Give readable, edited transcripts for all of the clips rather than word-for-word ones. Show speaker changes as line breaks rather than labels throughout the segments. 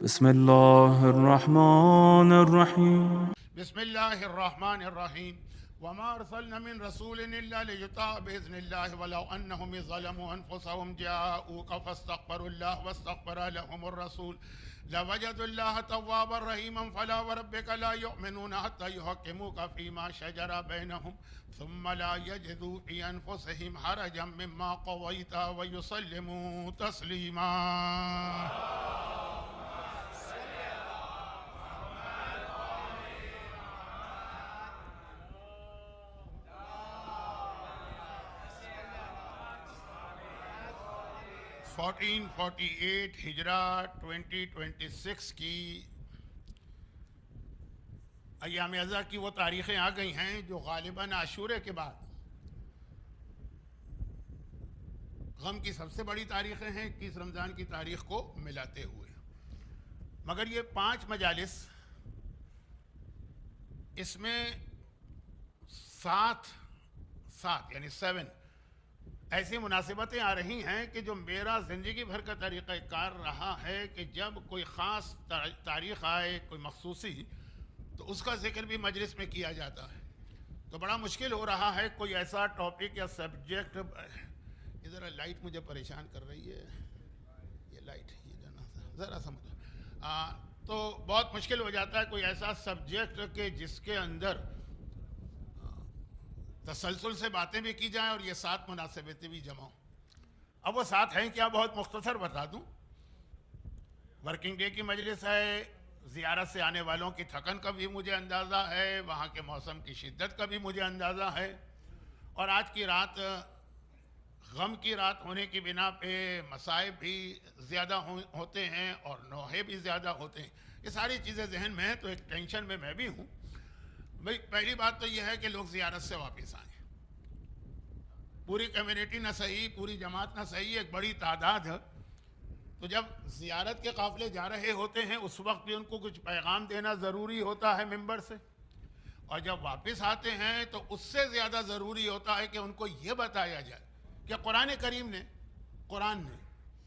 बिस्मिल्लाहिर्रहमानिर्रहीम।
बिस्मिल्लाहिर्रहमानिर्रहीम। वमा अरसलना मिन रसूलिन इल्ला लियुताअ बिइज़्निल्लाहि वलौ अन्नहुम ज़लमू अनफुसहुम जाऊका फस्तगफिरुल्लाह वस्तगफर लहुमुर रसूल लवजदुल्लाह तव्वाबर रहीमन फला वरब्बिका ला युमिनूना हत्ता युहक्किमूका फीमा शजरा बैनहुम सुम्मा ला यजिदू फी अनफुसिहिम हरजम मिम्मा क़ज़ैता व युसल्लिमू तस्लीमा। 1448 हिजरा 2026 की अय्याम अज़ा की वो तारीख़ें आ गई हैं जो ग़ालिबन आशूरे के बाद गम की सबसे बड़ी तारीख़ें हैं 21 रमज़ान की तारीख़ को मिलाते हुए। मगर ये 5 मजालिस इसमें सात यानी 7 ऐसी मुनासिबतें आ रही हैं कि जो मेरा ज़िंदगी भर का तरीक़ाकार रहा है कि जब कोई ख़ास तारीख़ आए, कोई मखसूसी, तो उसका ज़िक्र भी मजलिस में किया जाता है। तो बड़ा मुश्किल हो रहा है कोई ऐसा टॉपिक या सब्जेक्ट। इधर लाइट मुझे परेशान कर रही है, ये लाइट ये ज़रा समझो। तो बहुत मुश्किल हो जाता है कोई ऐसा सब्जेक्ट के जिसके अंदर तसलसल से बातें भी की जाएं और ये 7 मुनासिबतें भी जमा हों। अब वो 7 हैं क्या, बहुत मुख्तसर बता दूं। वर्किंग डे की मजलिस है, ज़ियारत से आने वालों की थकन का भी मुझे अंदाज़ा है, वहाँ के मौसम की शिद्दत का भी मुझे अंदाज़ा है, और आज की रात गम की रात होने की बिना पे मसाइब भी ज़्यादा होते हैं और नोहे भी ज़्यादा होते हैं। ये सारी चीज़ें जहन में हैं, तो एक टेंशन में मैं भी हूँ। भाई पहली बात तो यह है कि लोग ज़ियारत से वापस आए। पूरी कम्युनिटी ना सही, पूरी जमात ना सही, एक बड़ी तादाद है। तो जब ज़ियारत के काफ़िले जा रहे होते हैं उस वक्त भी उनको कुछ पैगाम देना ज़रूरी होता है मिंबर से, और जब वापस आते हैं तो उससे ज़्यादा ज़रूरी होता है कि उनको ये बताया जाए कि कुरान करीम ने,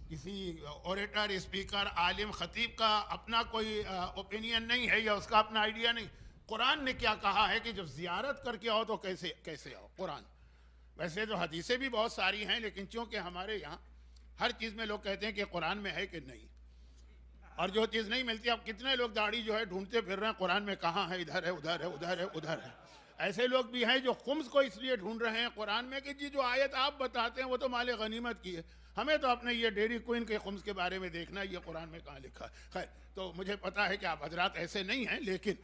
किसी ओरेटर, स्पीकर, आलिम, ख़तीब का अपना कोई ओपिनियन नहीं है या उसका अपना आइडिया नहीं। कुरान ने क्या कहा है कि जब ज़ियारत करके आओ तो कैसे कैसे आओ। कुरान, वैसे तो हदीसें भी बहुत सारी हैं, लेकिन चूँकि हमारे यहाँ हर चीज़ में लोग कहते हैं कि कुरान में है कि नहीं, और जो चीज़ नहीं मिलती, अब कितने लोग दाढ़ी जो है ढूंढते फिर रहे हैं कुरान में कहाँ है, इधर है, उधर है, उधर है, उधर है। ऐसे लोग भी हैं जो खुम्स को इसलिए ढूंढ रहे हैं कुरान में कि जी जो आयत आप बताते हैं वो तो माले गनीमत की है, हमें तो अपने ये डेयरी क्वीन के खुम्स के बारे में देखना है, ये कुरान में कहाँ लिखा है। खैर, तो मुझे पता है कि आप हजरात ऐसे नहीं हैं, लेकिन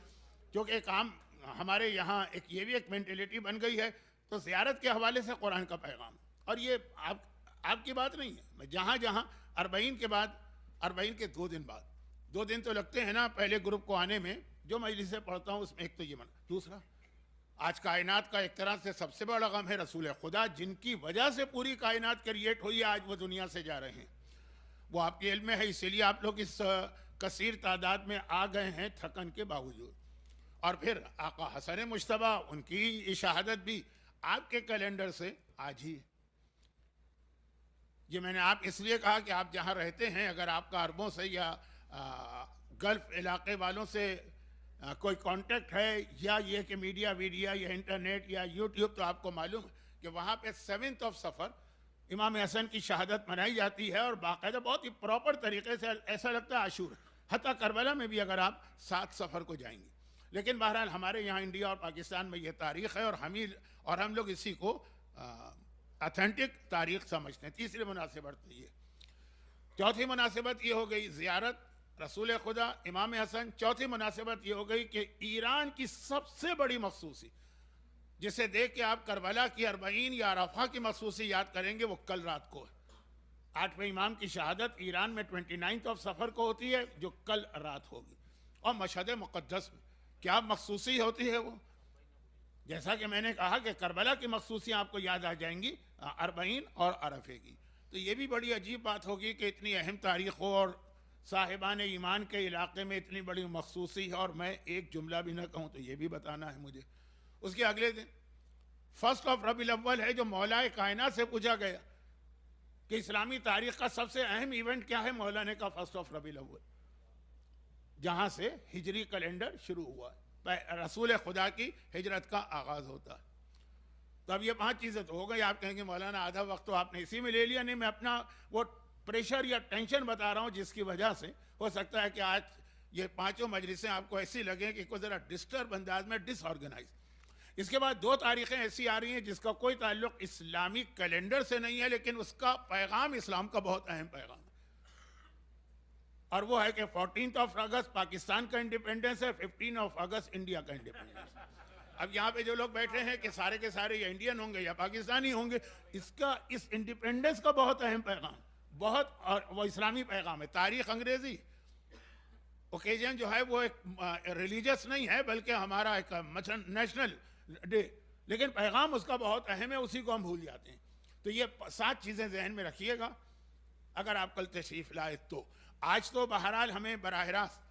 क्योंकि काम हमारे यहाँ एक ये भी एक मेंटेलिटी बन गई है, तो ज़ियारत के हवाले से कुरान का पैगाम। और ये आपकी बात नहीं है, मैं जहाँ जहाँ अरबईन के बाद, अरबईन के 2 दिन बाद, 2 दिन तो लगते हैं ना पहले ग्रुप को आने में, जो मजलिस से पढ़ता हूँ उसमें एक तो ये मन। दूसरा, आज कायनात का एक तरह से सबसे बड़ा गम है रसूल खुदा, जिनकी वजह से पूरी कायनात क्रिएट हुई है, आज वो दुनिया से जा रहे हैं। वो आपके इल्म में है, इसीलिए आप लोग इस कसीर तादाद में आ गए हैं थकन के बावजूद। और फिर आका हसन मुश्तबा, उनकी शहादत भी आपके कैलेंडर से आज ही। ये मैंने आप इसलिए कहा कि आप जहाँ रहते हैं, अगर आपका अरबों से या गल्फ़ इलाके वालों से कोई कांटेक्ट है, या ये कि मीडिया वीडिया या इंटरनेट या यूट्यूब, तो आपको मालूम है कि वहाँ पे 7 सफ़र इमाम हसन की शहादत मनाई जाती है, और बाकायदा बहुत ही प्रॉपर तरीके से, ऐसा लगता है आशूर। हत्ता करबला में भी अगर आप 7 सफ़र को जाएंगे। लेकिन बहरहाल हमारे यहाँ इंडिया और पाकिस्तान में ये तारीख़ है, और हम लोग इसी को ऑथेंटिक तारीख़ समझते हैं। तीसरी मुनासिबत ये। चौथी मुनासिबत ये हो गई ज़ियारत रसूल खुदा इमाम हसन। चौथी मुनासिबत ये हो गई कि ईरान की सबसे बड़ी मखसूसी, जिसे देख के आप करबला की अरबईन या अरफा की मखसूसी याद करेंगे, वो कल रात को है। 8वें इमाम की शहादत ईरान में 29 सफ़र को होती है, जो कल रात होगी। और मशहद मुक़द्दस में क्या मखसूसी होती है वो, जैसा कि मैंने कहा कि करबला की मखसूसियाँ आपको याद आ जाएंगी अरबईन और अरफे की। तो ये भी बड़ी अजीब बात होगी कि इतनी अहम तारीख़ हो और साहिबान ईमान के इलाके में इतनी बड़ी मखसूसी है, और मैं एक जुमला भी ना कहूँ तो ये भी बताना है मुझे। उसके अगले दिन 1 रबीउल अव्वल है, जो मौलाए कायनात से पूछा गया कि इस्लामी तारीख़ का सबसे अहम इवेंट क्या है। मौला ने कहा 1 रबीउल अव्वल। जहाँ से हिजरी कैलेंडर शुरू हुआ, रसूल खुदा की हिजरत का आगाज़ होता है। तो अब ये 5 चीज़ें तो हो गई। आप कहेंगे मौलाना आधा वक्त तो आपने इसी में ले लिया। नहीं, मैं अपना वो प्रेशर या टेंशन बता रहा हूँ जिसकी वजह से हो सकता है कि आज ये 5 मजलिसें आपको ऐसी लगे कि कोई ज़रा डिस्टर्ब अंदाज में, डिसऑर्गेनाइज। इसके बाद 2 तारीखें ऐसी आ रही हैं जिसका कोई ताल्लुक इस्लामिक कैलेंडर से नहीं है, लेकिन उसका पैगाम इस्लाम का बहुत अहम पैगाम है। और वो है कि 14 अगस्त पाकिस्तान का इंडिपेंडेंस है, 15 अगस्त इंडिया का इंडिपेंडेंस। अब यहाँ पे जो लोग बैठे हैं कि सारे के सारे या इंडियन होंगे या पाकिस्तानी होंगे, इसका इस इंडिपेंडेंस का बहुत अहम पैगाम, बहुत, और वो इस्लामी पैगाम है। तारीख अंग्रेजी, ओकेजन जो है वो एक रिलीजियस नहीं है बल्कि हमारा एक नेशनल डे, लेकिन पैगाम उसका बहुत अहम है, उसी को हम भूल जाते हैं। तो ये 7 चीज़ें जहन में रखिएगा अगर आप कल तशरीफ़ लाए तो। आज तो बहरहाल हमें बराह रास्त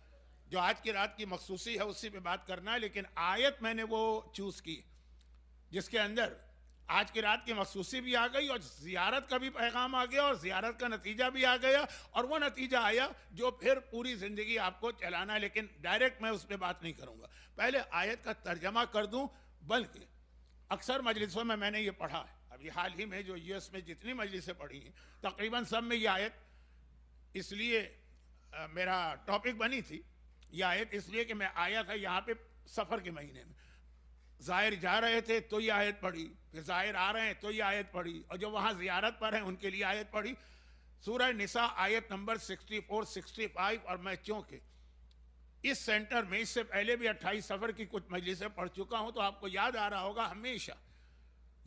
जो आज की रात की मखसूसी है उसी पे बात करना है, लेकिन आयत मैंने वो चूज़ की जिसके अंदर आज की रात की मखसूसी भी आ गई और ज़ियारत का भी पैगाम आ गया और ज़ियारत का नतीजा भी आ गया, और वो नतीजा आया जो फिर पूरी ज़िंदगी आपको चलाना है। लेकिन डायरेक्ट मैं उस पर बात नहीं करूँगा, पहले आयत का तर्जमा कर दूँ। बल्कि अक्सर मजलिसों में मैंने ये पढ़ा है, अभी हाल ही में जो US में जितनी मजलिसें पढ़ी हैं तकरीबन सब में ये आयत, इसलिए मेरा टॉपिक बनी थी ये आयत, इसलिए कि मैं आया था यहाँ पे सफ़र के महीने में, ज़ाहिर जा रहे थे तो ये आयत पढ़ी, फिर ज़ाहिर आ रहे हैं तो ये आयत पढ़ी, और जो वहाँ ज़ियारत पर हैं उनके लिए आयत पढ़ी। सूरह निसा आयत नंबर 64, 65। और मैं चूँकि इस सेंटर में इससे पहले भी 28 सफ़र की कुछ मजलिसें पढ़ चुका हूँ तो आपको याद आ रहा होगा, हमेशा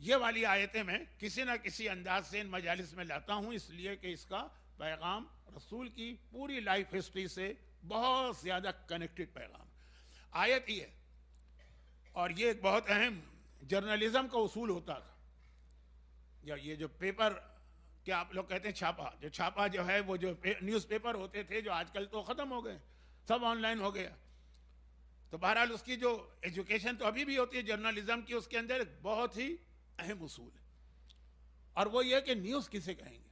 ये वाली आयतें मैं किसी न किसी अंदाज से इन मजालिस में लाता हूँ, इसलिए कि इसका पैगाम रसूल की पूरी लाइफ हिस्ट्री से बहुत ज़्यादा कनेक्टेड पैगाम आयत ही है। और ये एक बहुत अहम जर्नलिज्म का उसूल होता था, या ये जो पेपर क्या आप लोग कहते हैं छापा जो है, वो जो न्यूज़पेपर होते थे जो आजकल तो ख़त्म हो गए, सब ऑनलाइन हो गया। तो बहरहाल उसकी जो एजुकेशन तो अभी भी होती है जर्नलिज्म की, उसके अंदर एक बहुत ही अहम उसूल है, और वो ये कि न्यूज़ किसे कहेंगे।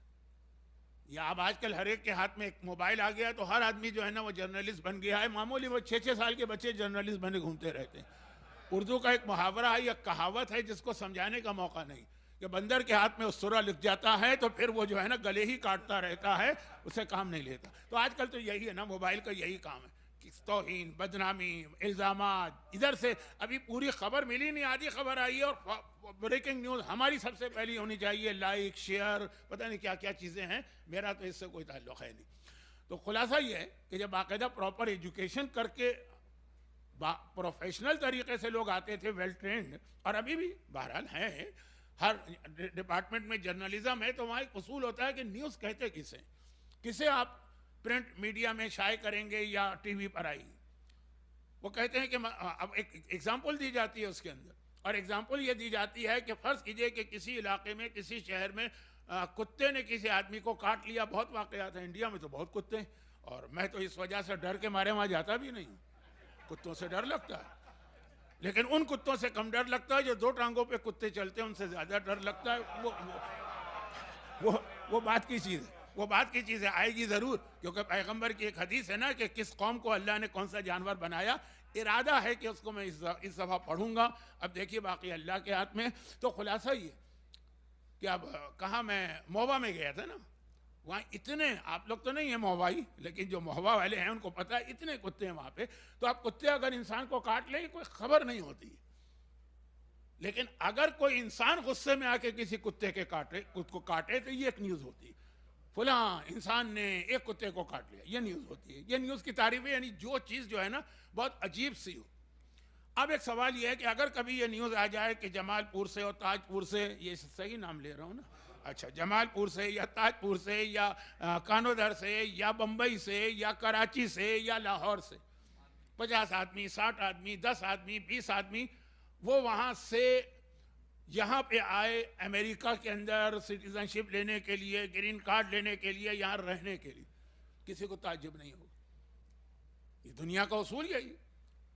या अब आजकल हर एक के हाथ में एक मोबाइल आ गया है तो हर आदमी जो है ना वो जर्नलिस्ट बन गया है। मामूली वो 6-6 साल के बच्चे जर्नलिस्ट बने घूमते रहते हैं। उर्दू का एक मुहावरा है या कहावत है जिसको समझाने का मौका नहीं, कि बंदर के हाथ में उस सूरा लिख जाता है तो फिर वो जो है ना गले ही काटता रहता है, उसे काम नहीं लेता। तो आजकल तो यही है ना, मोबाइल का यही काम है कि तौहीन, बदनामी, इल्ज़ामात, इधर से अभी पूरी खबर मिली नहीं, आधी खबर आई है, और ब्रेकिंग न्यूज़ हमारी सबसे पहली होनी चाहिए, लाइक शेयर, पता नहीं क्या क्या चीज़ें हैं, मेरा तो इससे कोई ताल्लुक़ है नहीं। तो खुलासा ये है कि जब बाकायदा प्रॉपर एजुकेशन करके प्रोफेशनल तरीके से लोग आते थे, वेल ट्रेंड, और अभी भी बहरहाल हैं, हर डिपार्टमेंट में जर्नलिज्म है, तो वहाँ एक उसूल होता है कि न्यूज़ कहते किसे आप प्रिंट मीडिया में शाये करेंगे या टीवी पर आएगी। वो कहते हैं कि अब एक एग्जाम्पल दी जाती है उसके अंदर, और एग्जाम्पल ये दी जाती है कि फ़र्ज़ कीजिए कि किसी इलाके में, किसी शहर में कुत्ते ने किसी आदमी को काट लिया। बहुत वाक़यात हैं, इंडिया में तो बहुत कुत्ते हैं, और मैं तो इस वजह से डर के मारे वहाँ जाता भी नहीं, कुत्तों से डर लगता है। लेकिन उन कुत्तों से कम डर लगता है जो 2 टांगों पे कुत्ते चलते हैं, उनसे ज़्यादा डर लगता है। वो बात की चीज़ है, वो बात की चीज़ है, आएगी ज़रूर, क्योंकि पैगंबर की एक हदीस है ना कि किस कौम को अल्लाह ने कौन सा जानवर बनाया। इरादा है कि उसको मैं इस दफ़ा पढ़ूंगा। अब देखिए बाकी अल्लाह के हाथ में। तो खुलासा ये कि अब कहाँ, मैं महोबा में गया था ना, वहाँ इतने, आप लोग तो नहीं है महोबाई, लेकिन जो महोबा वाले हैं उनको पता है इतने कुत्ते हैं वहाँ पे। तो अब कुत्ते अगर इंसान को काट ले कोई खबर नहीं होती, लेकिन अगर कोई इंसान गुस्से में आके किसी कुत्ते के खुद को काटे तो ये एक न्यूज़ होती है, फलां इंसान ने एक कुत्ते को काट लिया, ये न्यूज़ होती है। ये न्यूज़ की तारीफ है, यानी जो चीज़ जो है ना बहुत अजीब सी हो। अब एक सवाल ये है कि अगर कभी ये न्यूज़ आ जाए कि जमालपुर से और ताजपुर से, ये सही नाम ले रहा हूँ ना, अच्छा, जमालपुर से या ताजपुर से या कानोदर से या बम्बई से या कराची से या लाहौर से 50 आदमी, 60 आदमी, 10 आदमी, 20 आदमी वो वहाँ से यहाँ पे आए अमेरिका के अंदर सिटीजनशिप लेने के लिए, ग्रीन कार्ड लेने के लिए, यहाँ रहने के लिए, किसी को ताज्जुब नहीं होगा। ये दुनिया का उसूल यही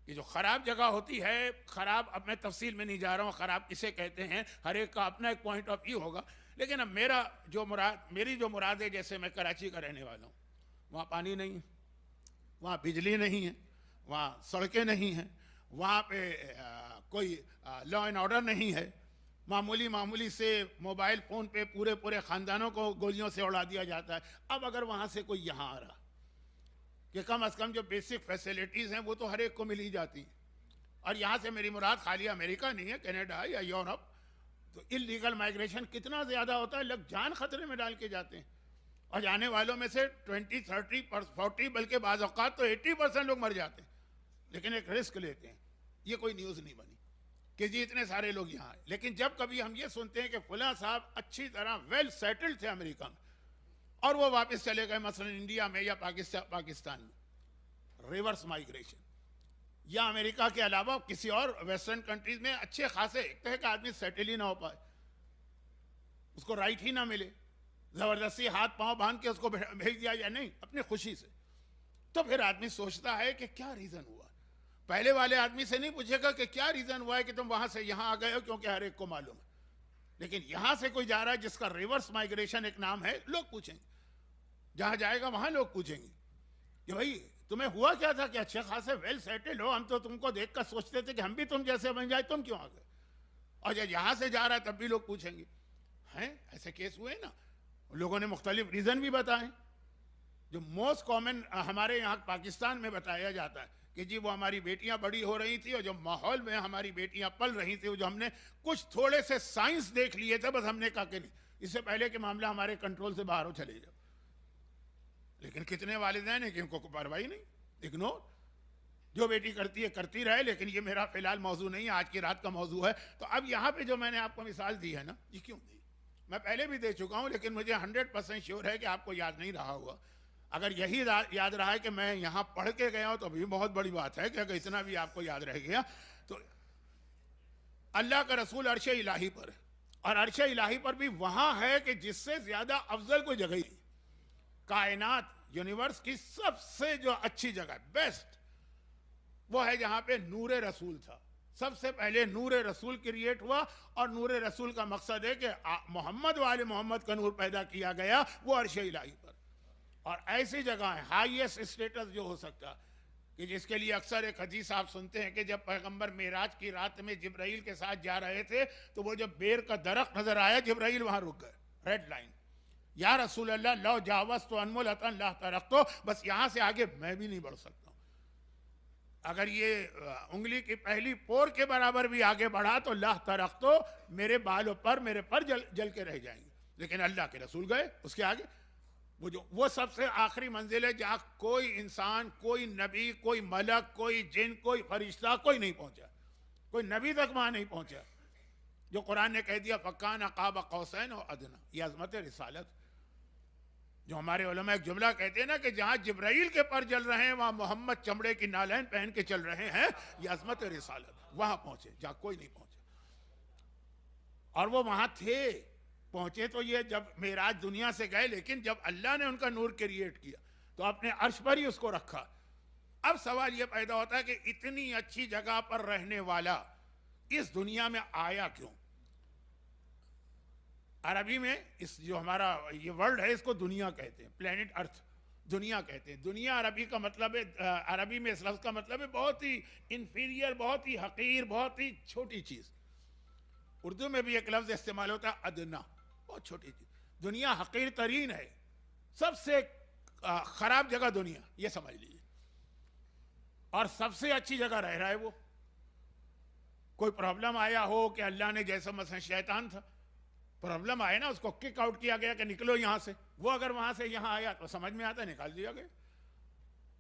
कि जो ख़राब जगह होती है, ख़राब, अब मैं तफसील में नहीं जा रहा हूँ ख़राब किसे कहते हैं, हर एक का अपना एक पॉइंट ऑफ व्यू होगा। लेकिन अब मेरी जो मुराद है, जैसे मैं कराची का रहने वाला हूँ, वहाँ पानी नहीं है, वहाँ बिजली नहीं है, वहाँ सड़कें नहीं हैं, वहाँ पे कोई लॉ एंड ऑर्डर नहीं है। मामूली मामूली से मोबाइल फ़ोन पे पूरे पूरे ख़ानदानों को गोलियों से उड़ा दिया जाता है। अब अगर वहाँ से कोई यहाँ आ रहा कि कम से कम जो बेसिक फैसिलिटीज़ हैं वो तो हर एक को मिल ही जाती हैं। और यहाँ से मेरी मुराद खाली अमेरिका नहीं है, कनाडा या यूरोप। तो इलीगल माइग्रेशन कितना ज़्यादा होता है, लोग जान खतरे में डाल के जाते हैं। और जाने वालों में से 20, 30, 40 बल्कि बाज़ औक़ात तो 80% लोग मर जाते हैं, लेकिन एक रिस्क लेते हैं। ये कोई न्यूज़ नहीं बनी कि जी इतने सारे लोग यहाँ आए। लेकिन जब कभी हम ये सुनते हैं कि फलां साहब अच्छी तरह वेल सेटल्ड थे अमेरिका में और वो वापस चले गए मसलन इंडिया में या पाकिस्तान में, रिवर्स माइग्रेशन, या अमेरिका के अलावा किसी और वेस्टर्न कंट्रीज में अच्छे खासे एक तरह का आदमी सेटल ही ना हो पाए, उसको राइट ही ना मिले, ज़बरदस्ती हाथ पांव बांध के उसको भेज दिया जाए, नहीं अपनी खुशी से, तो फिर आदमी सोचता है कि क्या रीज़न हुआ। पहले वाले आदमी से नहीं पूछेगा कि क्या रीज़न हुआ है कि तुम वहाँ से यहाँ आ गए हो, क्योंकि हर एक को मालूम है। लेकिन यहाँ से कोई जा रहा है जिसका रिवर्स माइग्रेशन एक नाम है, लोग पूछेंगे, जहाँ जाएगा वहाँ लोग पूछेंगे कि भाई तुम्हें हुआ क्या था कि अच्छे खासे वेल सेटल हो, हम तो तुमको देखकर सोचते थे कि हम भी तुम जैसे बन जाए, तुम क्यों आ गए। और जब यहाँ से जा रहा है तब भी लोग पूछेंगे। हैं ऐसे केस हुए ना, लोगों ने मुख्तलिफ रीज़न भी बताए। जो मोस्ट कॉमन हमारे यहाँ पाकिस्तान में बताया जाता है कि जी वो हमारी बेटियां बड़ी हो रही थी और जो माहौल में हमारी बेटियां पल रही थी, वो जो हमने कुछ थोड़े से साइंस देख लिए थे, बस हमने कहा कि नहीं, इससे पहले कि मामला हमारे कंट्रोल से बाहर हो चले जाओ। लेकिन कितने वालिदैन हैं कि उनको कोई परवाही नहीं, इग्नोर, जो बेटी करती है करती रहे। लेकिन ये मेरा फिलहाल मौजू नहीं है, आज की रात का मौजू है। तो अब यहाँ पे जो मैंने आपको मिसाल दी है ना, ये क्यों दी, मैं पहले भी दे चुका हूँ, लेकिन मुझे 100% श्योर है कि आपको याद नहीं रहा होगा। अगर यही याद रहा है कि मैं यहाँ पढ़ के गया हूँ तो भी बहुत बड़ी बात है कि अगर इतना भी आपको याद रह गया तो अल्लाह का रसूल अर्श इलाही पर, और अर्श इलाही पर भी वहाँ है कि जिससे ज़्यादा अफजल कोई जगह ही, कायनात यूनिवर्स की सबसे जो अच्छी जगह बेस्ट वो है जहाँ पे नूर रसूल था। सबसे पहले नूर रसूल क्रिएट हुआ, और नूर रसूल का मकसद है कि मोहम्मद वाले मोहम्मद का नूर पैदा किया गया, वो अर्श इलाही पर। और ऐसी जगह है हाईएस्ट स्टेटस जो हो सकता कि जिसके लिए अक्सर एक हदीस आप सुनते हैं कि जब पैगंबर मेराज की रात में जिब्राइल के साथ जा रहे थे तो वो जब बेर का दरख्त नजर आया, जिब्राइल वहां रुक गए, रेड लाइन, या रसूल अल्लाह लो जावस तो अनमोल अतन ला तरक, तो बस यहाँ से आगे मैं भी नहीं बढ़ सकता। अगर ये उंगली की पहली पोर के बराबर भी आगे बढ़ा तो लाह तरक, तो मेरे बालों पर मेरे पर जल के रह जाएंगे। लेकिन अल्लाह के रसूल गए, उसके आगे वो सबसे आखिरी मंजिल है जहाँ कोई इंसान, कोई नबी, कोई मलक, कोई जिन, कोई फरिश्ता, कोई नहीं पहुंचा, कोई नबी तक वहां नहीं पहुंचा। जो कुरान ने कह दिया फकान अकाब कौसैन और अदना, ये अजमत रिसालत। जो हमारे उलमा एक जुमला कहते हैं ना कि जहाँ जिब्राइल के पर जल रहे हैं वहाँ मोहम्मद चमड़े की नालैन पहन के चल रहे हैं, ये अजमत रिसालत। वहां पहुंचे जहाँ कोई नहीं पहुंचा, और वो वहां थे, पहुंचे तो ये जब मेराज दुनिया से गए, लेकिन जब अल्लाह ने उनका नूर क्रिएट किया तो अपने अर्श पर ही उसको रखा। अब सवाल ये पैदा होता है कि इतनी अच्छी जगह पर रहने वाला इस दुनिया में आया क्यों। अरबी में इस जो हमारा ये वर्ल्ड है इसको दुनिया कहते हैं, प्लेनेट अर्थ दुनिया कहते हैं। दुनिया अरबी का मतलब है, अरबी में इस लफ्ज़ का मतलब है बहुत ही इंफीरियर, बहुत ही हकीर, बहुत ही छोटी चीज़। उर्दू में भी एक लफ्ज़ इस्तेमाल होता है अदना, बहुत छोटी चीज। दुनिया हकीर तरीन है, सबसे खराब जगह दुनिया, ये समझ लीजिए, और सबसे अच्छी जगह रह रहा है वो। कोई प्रॉब्लम आया हो कि अल्लाह ने, जैसा मसलन शैतान था, प्रॉब्लम आया ना, उसको किक आउट किया गया कि निकलो यहां से, वो अगर वहां से यहां आया तो समझ में आता है निकाल दिया गया।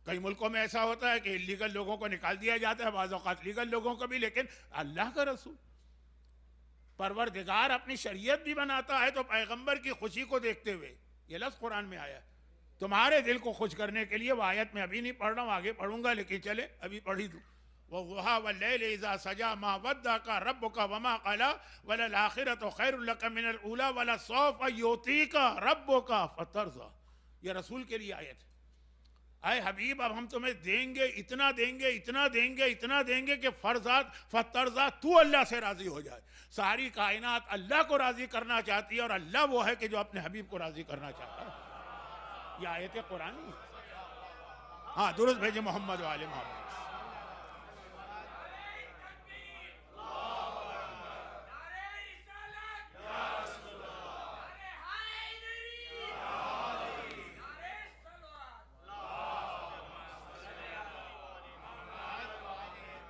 कई मुल्कों में ऐसा होता है कि इलीगल लोगों को निकाल दिया जाता है, बाज़ औक़ात लीगल लोगों को भी। लेकिन अल्लाह का रसूल परवरदिगार अपनी शरीयत भी बनाता है तो पैगंबर की खुशी को देखते हुए, ये लफ्ज़ कुरान में आया, तुम्हारे दिल को खुश करने के लिए। वो आयत में अभी नहीं पढ़ रहा हूँ, आगे पढ़ूंगा, लेकिन चले अभी पढ़ी दूँ। वज़ुहा वल्लैल इज़ा सजा मा वद्दअका रब्बुका वमा क़ला वलल आखिरतु खैरुल लका मिनल ऊला वलसौफ़ युतीका रब्बुका फतरज़ा। ये रसूल के लिए आयत है। आए हबीब, अब हम तुम्हें देंगे, इतना देंगे, इतना देंगे, इतना देंगे कि फतरज़ा, तू अल्लाह से राजी हो जाए। सारी कायनात अल्लाह को राजी करना चाहती है, और अल्लाह वो है कि जो अपने हबीब को राजी करना चाहता है। ये आयत कुरानी है। हाँ, दुरुस्त भेजे मोहम्मद वाले मोहम्मद।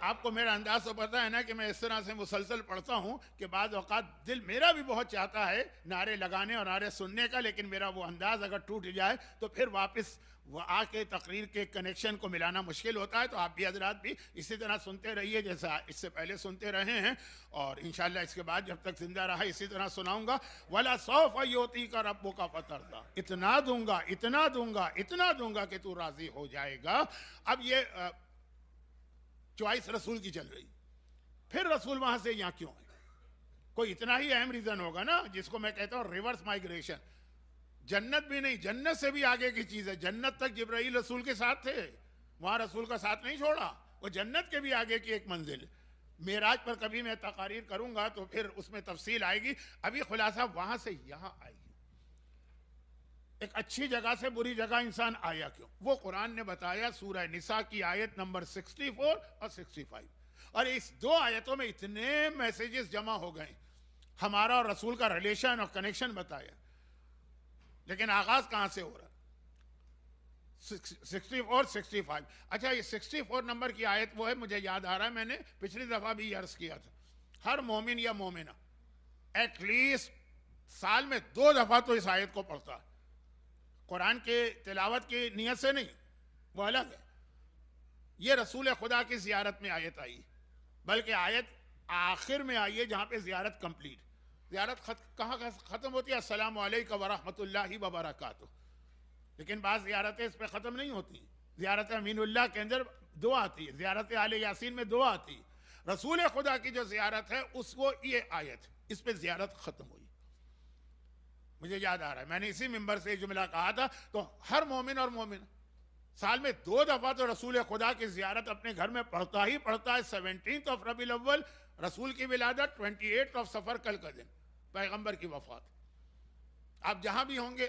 आपको मेरा अंदाज तो पता है ना कि मैं इस तरह से मुसलसल पढ़ता हूँ कि बाद औकात दिल मेरा भी बहुत चाहता है नारे लगाने और नारे सुनने का, लेकिन मेरा वो अंदाज अगर टूट जाए तो फिर वापस वो आके तकरीर के कनेक्शन को मिलाना मुश्किल होता है। तो आप भी हजरात भी इसी तरह सुनते रहिए जैसा इससे पहले सुनते रहे हैं, और इंशाल्लाह इसके बाद जब तक जिंदा रहा इसी तरह सुनाऊंगा। वाला सौफ योती का रब्बो का फतरदा, इतना दूंगा इतना दूंगा इतना दूंगा कि तू राजी हो जाएगा। अब ये चॉइस रसूल की चल रही, फिर रसूल वहां से यहां क्यों है? कोई इतना ही अहम रीजन होगा ना, जिसको मैं कहता हूं रिवर्स माइग्रेशन। जन्नत भी नहीं, जन्नत से भी आगे की चीज है। जन्नत तक जिब्राइल रसूल के साथ थे, वहां रसूल का साथ नहीं छोड़ा, वो जन्नत के भी आगे की एक मंजिल। मेराज पर कभी मैं तकारीर करूंगा तो फिर उसमें तफसील आएगी। अभी खुलासा वहां से यहां आएगी। एक अच्छी जगह से बुरी जगह इंसान आया क्यों, वो कुरान ने बताया सूरह निसा की आयत नंबर 64 और 65। और इस दो आयतों में इतने मैसेजेस जमा हो गए, हमारा और रसूल का रिलेशन और कनेक्शन बताया। लेकिन आगाज कहां से हो रहा? 64 और 65। अच्छा, ये 64 नंबर की आयत वो है, मुझे याद आ रहा है मैंने पिछली दफा भी अर्ज किया था, हर मोमिन या मोमिना एटलीस्ट साल में 2 दफा तो इस आयत को पढ़ता है। कुरान के तिलावत की नियत से नहीं, वो अलग है। ये रसूल खुदा की जियारत में आयत आई, बल्कि आयत आखिर में आई है जहां पे जियारत कंप्लीट। जियारत कहाँ खत्म होती है? अस्सलामु अलैकुम व रहमतुल्लाहि व बरकातुहू। लेकिन बात जियारतें इस पे खत्म नहीं होती। जियारत अमीनुल्लाह के अंदर दुआ आती है, जियारत आले यासीन में दुआ आती है। रसूल खुदा की जो जियारत है उसको ये आयत, इस पे जियारत खत्म हुई। मुझे याद आ रहा है मैंने इसी मिंबर से जुमला कहा था। तो हर मोमिन और मोमिन साल में 2 दफा तो रसूल खुदा की जियारत अपने घर में पढ़ता ही पढ़ता है। 17 ऑफ रबीउल अव्वल रसूल की विलादत, 28 ऑफ सफर कल का दिन पैगंबर की वफात। आप जहां भी होंगे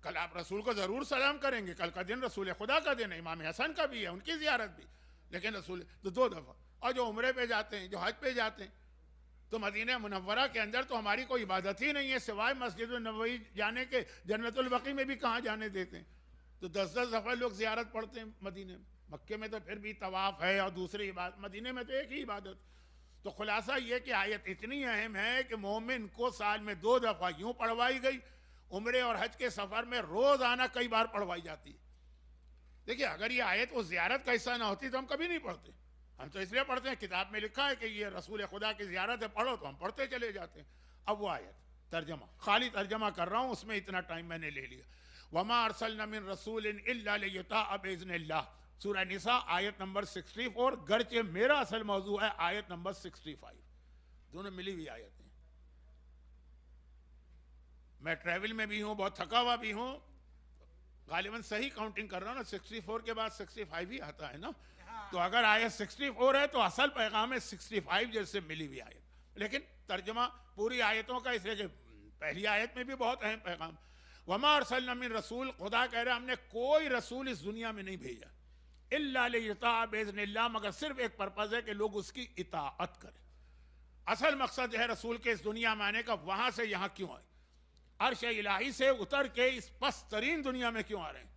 कल आप रसूल को जरूर सलाम करेंगे। कल का दिन रसूल खुदा का दिन है, इमाम हसन का भी है, उनकी जियारत भी। लेकिन रसूल तो 2 दफा। और जो उम्रे पे जाते हैं, जो हज पे जाते हैं, तो मदीना मुनव्वरा के अंदर तो हमारी कोई इबादत ही नहीं है सिवाय मस्जिद नबवी जाने के। जन्नतुल बकी में भी कहाँ जाने देते हैं? तो 10-10 दफा लोग जियारत पढ़ते हैं मदीने में। मक्के में तो फिर भी तवाफ है और दूसरी इबादत, मदीने में तो एक ही इबादत। तो खुलासा ये कि आयत इतनी अहम है कि मोमिन को साल में 2 दफा यूं पढ़वाई गई। उम्रे और हज के सफर में रोजाना कई बार पढ़वाई जाती है। देखिए, अगर ये आयत वो जियारत का हिस्सा ना होती तो हम कभी नहीं पढ़ते। हम तो इसलिए पढ़ते हैं, किताब में लिखा है कि ये रसूल खुदा की जियारत है, पढ़ो, तो हम पढ़ते चले जाते हैं। अब वो आयत तर्जमा, खाली तर्जमा कर रहा हूं, उसमें इतना टाइम मैंने ले लिया। वमा अरसलना मिन रसूलिन इल्ला लियुताअ बिइज़्निल्लाह, सूरह निसा आयत नंबर 64, गर्चे मेरा असल मौजू है आयत नंबर 65। दोनों मिली हुई आयत हैं। मैं ट्रैवल में भी हूं, बहुत थका हुआ भी हूं, गालिबन सही काउंटिंग कर रहा हूं ना, 64 के बाद 65 ही आता है ना। तो अगर आयत 64 है तो असल पैगाम है 65 जैसे मिली हुई आयत। लेकिन तर्जमा पूरी आयतों का, इसलिए कि पहली आयत में भी बहुत अहम पैगाम। वमा अरसलना मिन रसूल, खुदा कह रहा है हमने कोई रसूल इस दुनिया में नहीं भेजा इल्ला लियुताअ बिइज़्निल्लाह, मगर सिर्फ एक पर्पज है कि लोग उसकी इताअत करें। असल मकसद है रसूल के इस दुनिया में आने का, वहां से यहां क्यों आए, अर्श इलाही से उतर के इस पस्त तरीन दुनिया में क्यों आ रहे हैं।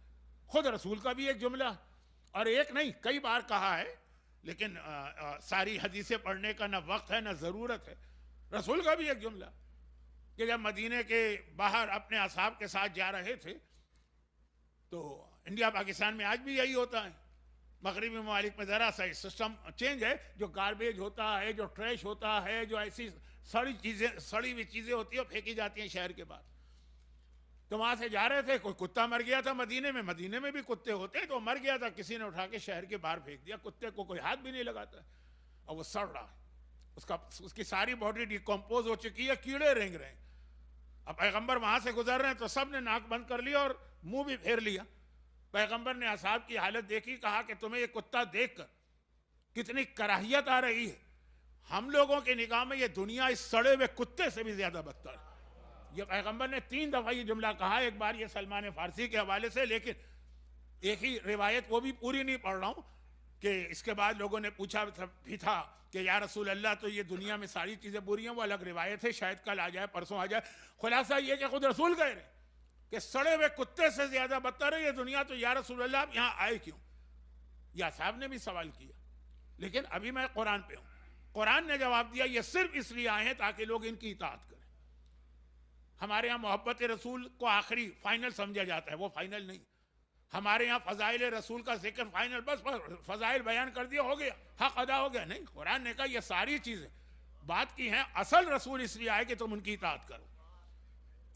खुद रसूल का भी एक जुमला, और एक नहीं कई बार कहा है, लेकिन सारी हदीसें पढ़ने का ना वक्त है ना ज़रूरत है। रसूल का भी एक जुमला कि जब मदीने के बाहर अपने असहाब के साथ जा रहे थे, तो इंडिया पाकिस्तान में आज भी यही होता है, मगरबी ममालिक में ज़रा सा सिस्टम चेंज है, जो गार्बेज होता है, जो ट्रैश होता है, जो ऐसी सड़ी हुई चीज़ें होती है फेंकी जाती हैं शहर के बाहर। तो वहां से जा रहे थे, कोई कुत्ता मर गया था मदीने में भी कुत्ते होते, तो मर गया था, किसी ने उठा के शहर के बाहर फेंक दिया। कुत्ते को कोई हाथ भी नहीं लगाता और वो सड़ रहा है, उसकी सारी बॉडी डिकम्पोज हो चुकी है, कीड़े रेंग रहे हैं। अब पैगंबर वहां से गुजर रहे हैं तो सब ने नाक बंद कर लिया और मुंह भी फेर लिया। पैगंबर ने असहाब की हालत देखी, कहा कि तुम्हें ये कुत्ता देखकर कितनी कराहियत आ रही है। हम लोगों की निगाह में ये दुनिया इस सड़े हुए कुत्ते से भी ज्यादा बदतर है। ये पैगंबर ने 3 दफा ये जुमला कहा, एक बार ये सलमान फारसी के हवाले से, लेकिन एक ही रिवायत, वो भी पूरी नहीं पढ़ रहा हूं, कि इसके बाद लोगों ने पूछा भी था कि या रसूल अल्लाह, तो ये दुनिया में सारी चीज़ें बुरी हैं, वो अलग रिवायत है, शायद कल आ जाए, परसों आ जाए। खुलासा ये कि खुद रसूल कह रहे कि सड़े हुए कुत्ते से ज़्यादा बदतर है ये दुनिया, तो या रसूल अल्लाह आप यहाँ आए क्यों? या साहब ने भी सवाल किया, लेकिन अभी मैं कुरान पे हूँ। कुरान ने जवाब दिया, ये सिर्फ इसलिए आए हैं ताकि लोग इनकी इताअत करें। हमारे यहाँ मोहब्बत रसूल को आखिरी फाइनल समझा जाता है, वो फाइनल नहीं। हमारे यहाँ फजाइल रसूल का जिक्र फाइनल, बस फजाइल बयान कर दिया, हो गया, हक अदा हो गया। नहीं, कुरान ने कहा ये सारी चीजें बात की हैं, असल रसूल इसलिए आए कि तुम उनकी इताअत करो।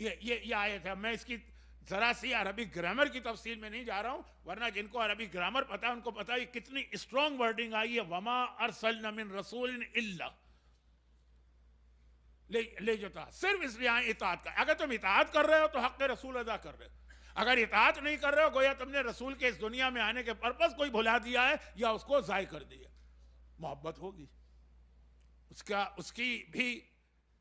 ये आयत है। मैं इसकी जरा सी अरबी ग्रामर की तफसील में नहीं जा रहा हूं, वरना जिनको अरबी ग्रामर पता है उनको पता है कितनी स्ट्रॉन्ग वर्डिंग आई है, वमा अरसलना मिन रसूलिन इल्ला, ले जोता, सिर्फ इसलिए आए इताअत का। अगर तुम इताअत कर रहे हो तो हक रसूल अदा कर रहे हो, अगर इताअत नहीं कर रहे हो गोया तुमने रसूल के इस दुनिया में आने के पर्पस कोई भुला दिया है या उसको जाय कर दिया। मोहब्बत होगी, उसकी भी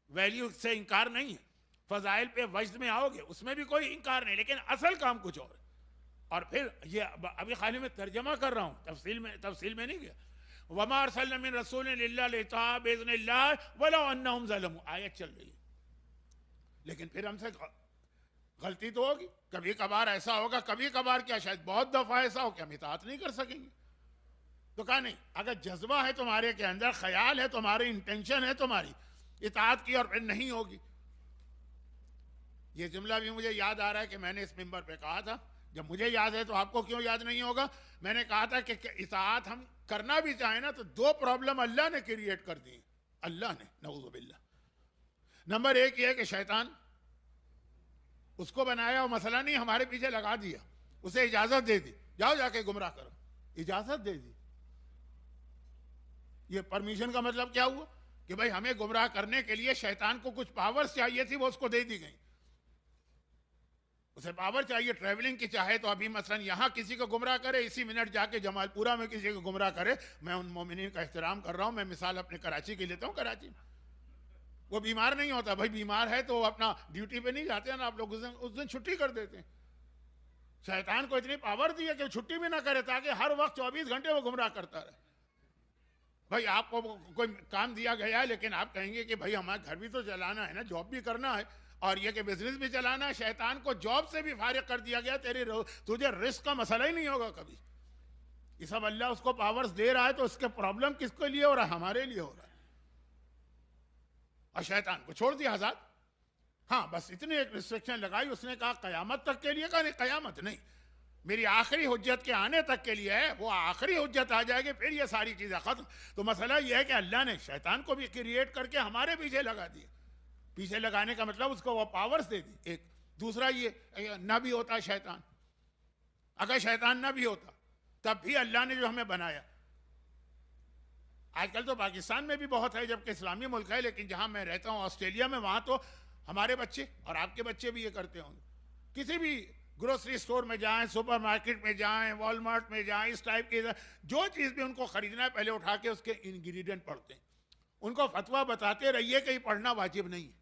वैल्यू से इनकार नहीं है। फजाइल पे वजद में आओगे, उसमें भी कोई इनकार नहीं, लेकिन असल काम कुछ और। और फिर ये अभी खाली मैं तर्जमा कर रहा हूं, तफसील में नहीं गया। वमा अरसलना मिन रसूलिन इल्ला लियुताअ बिइज़्निल्लाह वलौ अन्नहुम ज़लमू, आयत चल रही है। लेकिन फिर हमसे गलती तो होगी, कभी कभार ऐसा होगा, कभी कभार क्या शायद बहुत दफा ऐसा हो कि हम इताअत नहीं कर सकेंगे। तो कहा नहीं, अगर जज्बा है तुम्हारे के अंदर, ख्याल है तुम्हारी, इंटेंशन है तुम्हारी इताअत की, और फिर नहीं होगी। ये जुमला भी मुझे याद आ रहा है कि मैंने इस मिंबर पे कहा था, जब मुझे याद है तो आपको क्यों याद नहीं होगा। मैंने कहा था कि इताअत हम करना भी चाहे ना तो दो प्रॉब्लम अल्लाह ने क्रिएट कर दी, अल्लाह ने, नऊज़ु बिल्लाह। नंबर एक ये कि शैतान उसको बनाया और मसला नहीं हमारे पीछे लगा दिया, उसे इजाजत दे दी, जाओ जाके गुमराह करो, इजाजत दे दी। ये परमिशन का मतलब क्या हुआ कि भाई हमें गुमराह करने के लिए शैतान को कुछ पावर्स चाहिए थी, वो उसको दे दी गई। उसे पावर चाहिए ट्रैवलिंग की, चाहे तो अभी मसलन यहां किसी को गुमराह करे, इसी मिनट जाके जमालपुरा में किसी को गुमराह करे। मैं उन मोमिनीन का एहतराम कर रहा हूं, मैं मिसाल अपने कराची की लेता हूं। कराची में वो बीमार नहीं होता, भाई बीमार है तो अपना ड्यूटी पे नहीं जाते हैं ना आप लोग, उस दिन छुट्टी कर देते हैं। शैतान को इतनी पावर दी है कि छुट्टी भी ना करे, ताकि हर वक्त 24 घंटे वो गुमराह करता रहे। भाई आपको कोई काम दिया गया है, लेकिन आप कहेंगे कि भाई हमारा घर भी तो चलाना है ना, जॉब भी करना है, और ये कि बिजनेस भी चलाना है। शैतान को जॉब से भी फारिग कर दिया गया, तुझे रिस्क का मसला ही नहीं होगा कभी। ये सब अल्लाह उसको पावर्स दे रहा है, तो उसके प्रॉब्लम किसके लिए हो रहा है? हमारे लिए हो रहा है। और शैतान को छोड़ दिया आजाद। हाँ, बस इतनी एक रिस्ट्रिक्शन लगाई, उसने कहा कयामत तक के लिए, कहा नहीं कयामत नहीं, मेरी आखिरी हुज्जत के आने तक के लिए है। वो आखिरी हुज्जत आ जाएगी फिर ये सारी चीजें खत्म। तो मसला यह है कि अल्लाह ने शैतान को भी क्रिएट करके हमारे पीछे लगा दिए। पीछे लगाने का मतलब उसको वो पावर्स दे दी। एक दूसरा ये ना भी होता शैतान, अगर शैतान ना भी होता तब भी अल्लाह ने जो हमें बनाया, आजकल तो पाकिस्तान में भी बहुत है जबकि इस्लामी मुल्क है, लेकिन जहां मैं रहता हूं ऑस्ट्रेलिया में, वहां तो हमारे बच्चे और आपके बच्चे भी ये करते होंगे। किसी भी ग्रोसरी स्टोर में जाएं, सुपरमार्केट में जाएं, वॉलमार्ट में जाएं, इस टाइप की जो चीज़ भी उनको खरीदना है पहले उठा के उसके इंग्रेडिएंट पढ़ते हैं। उनको फतवा बताते रहिए कि पढ़ना वाजिब नहीं है।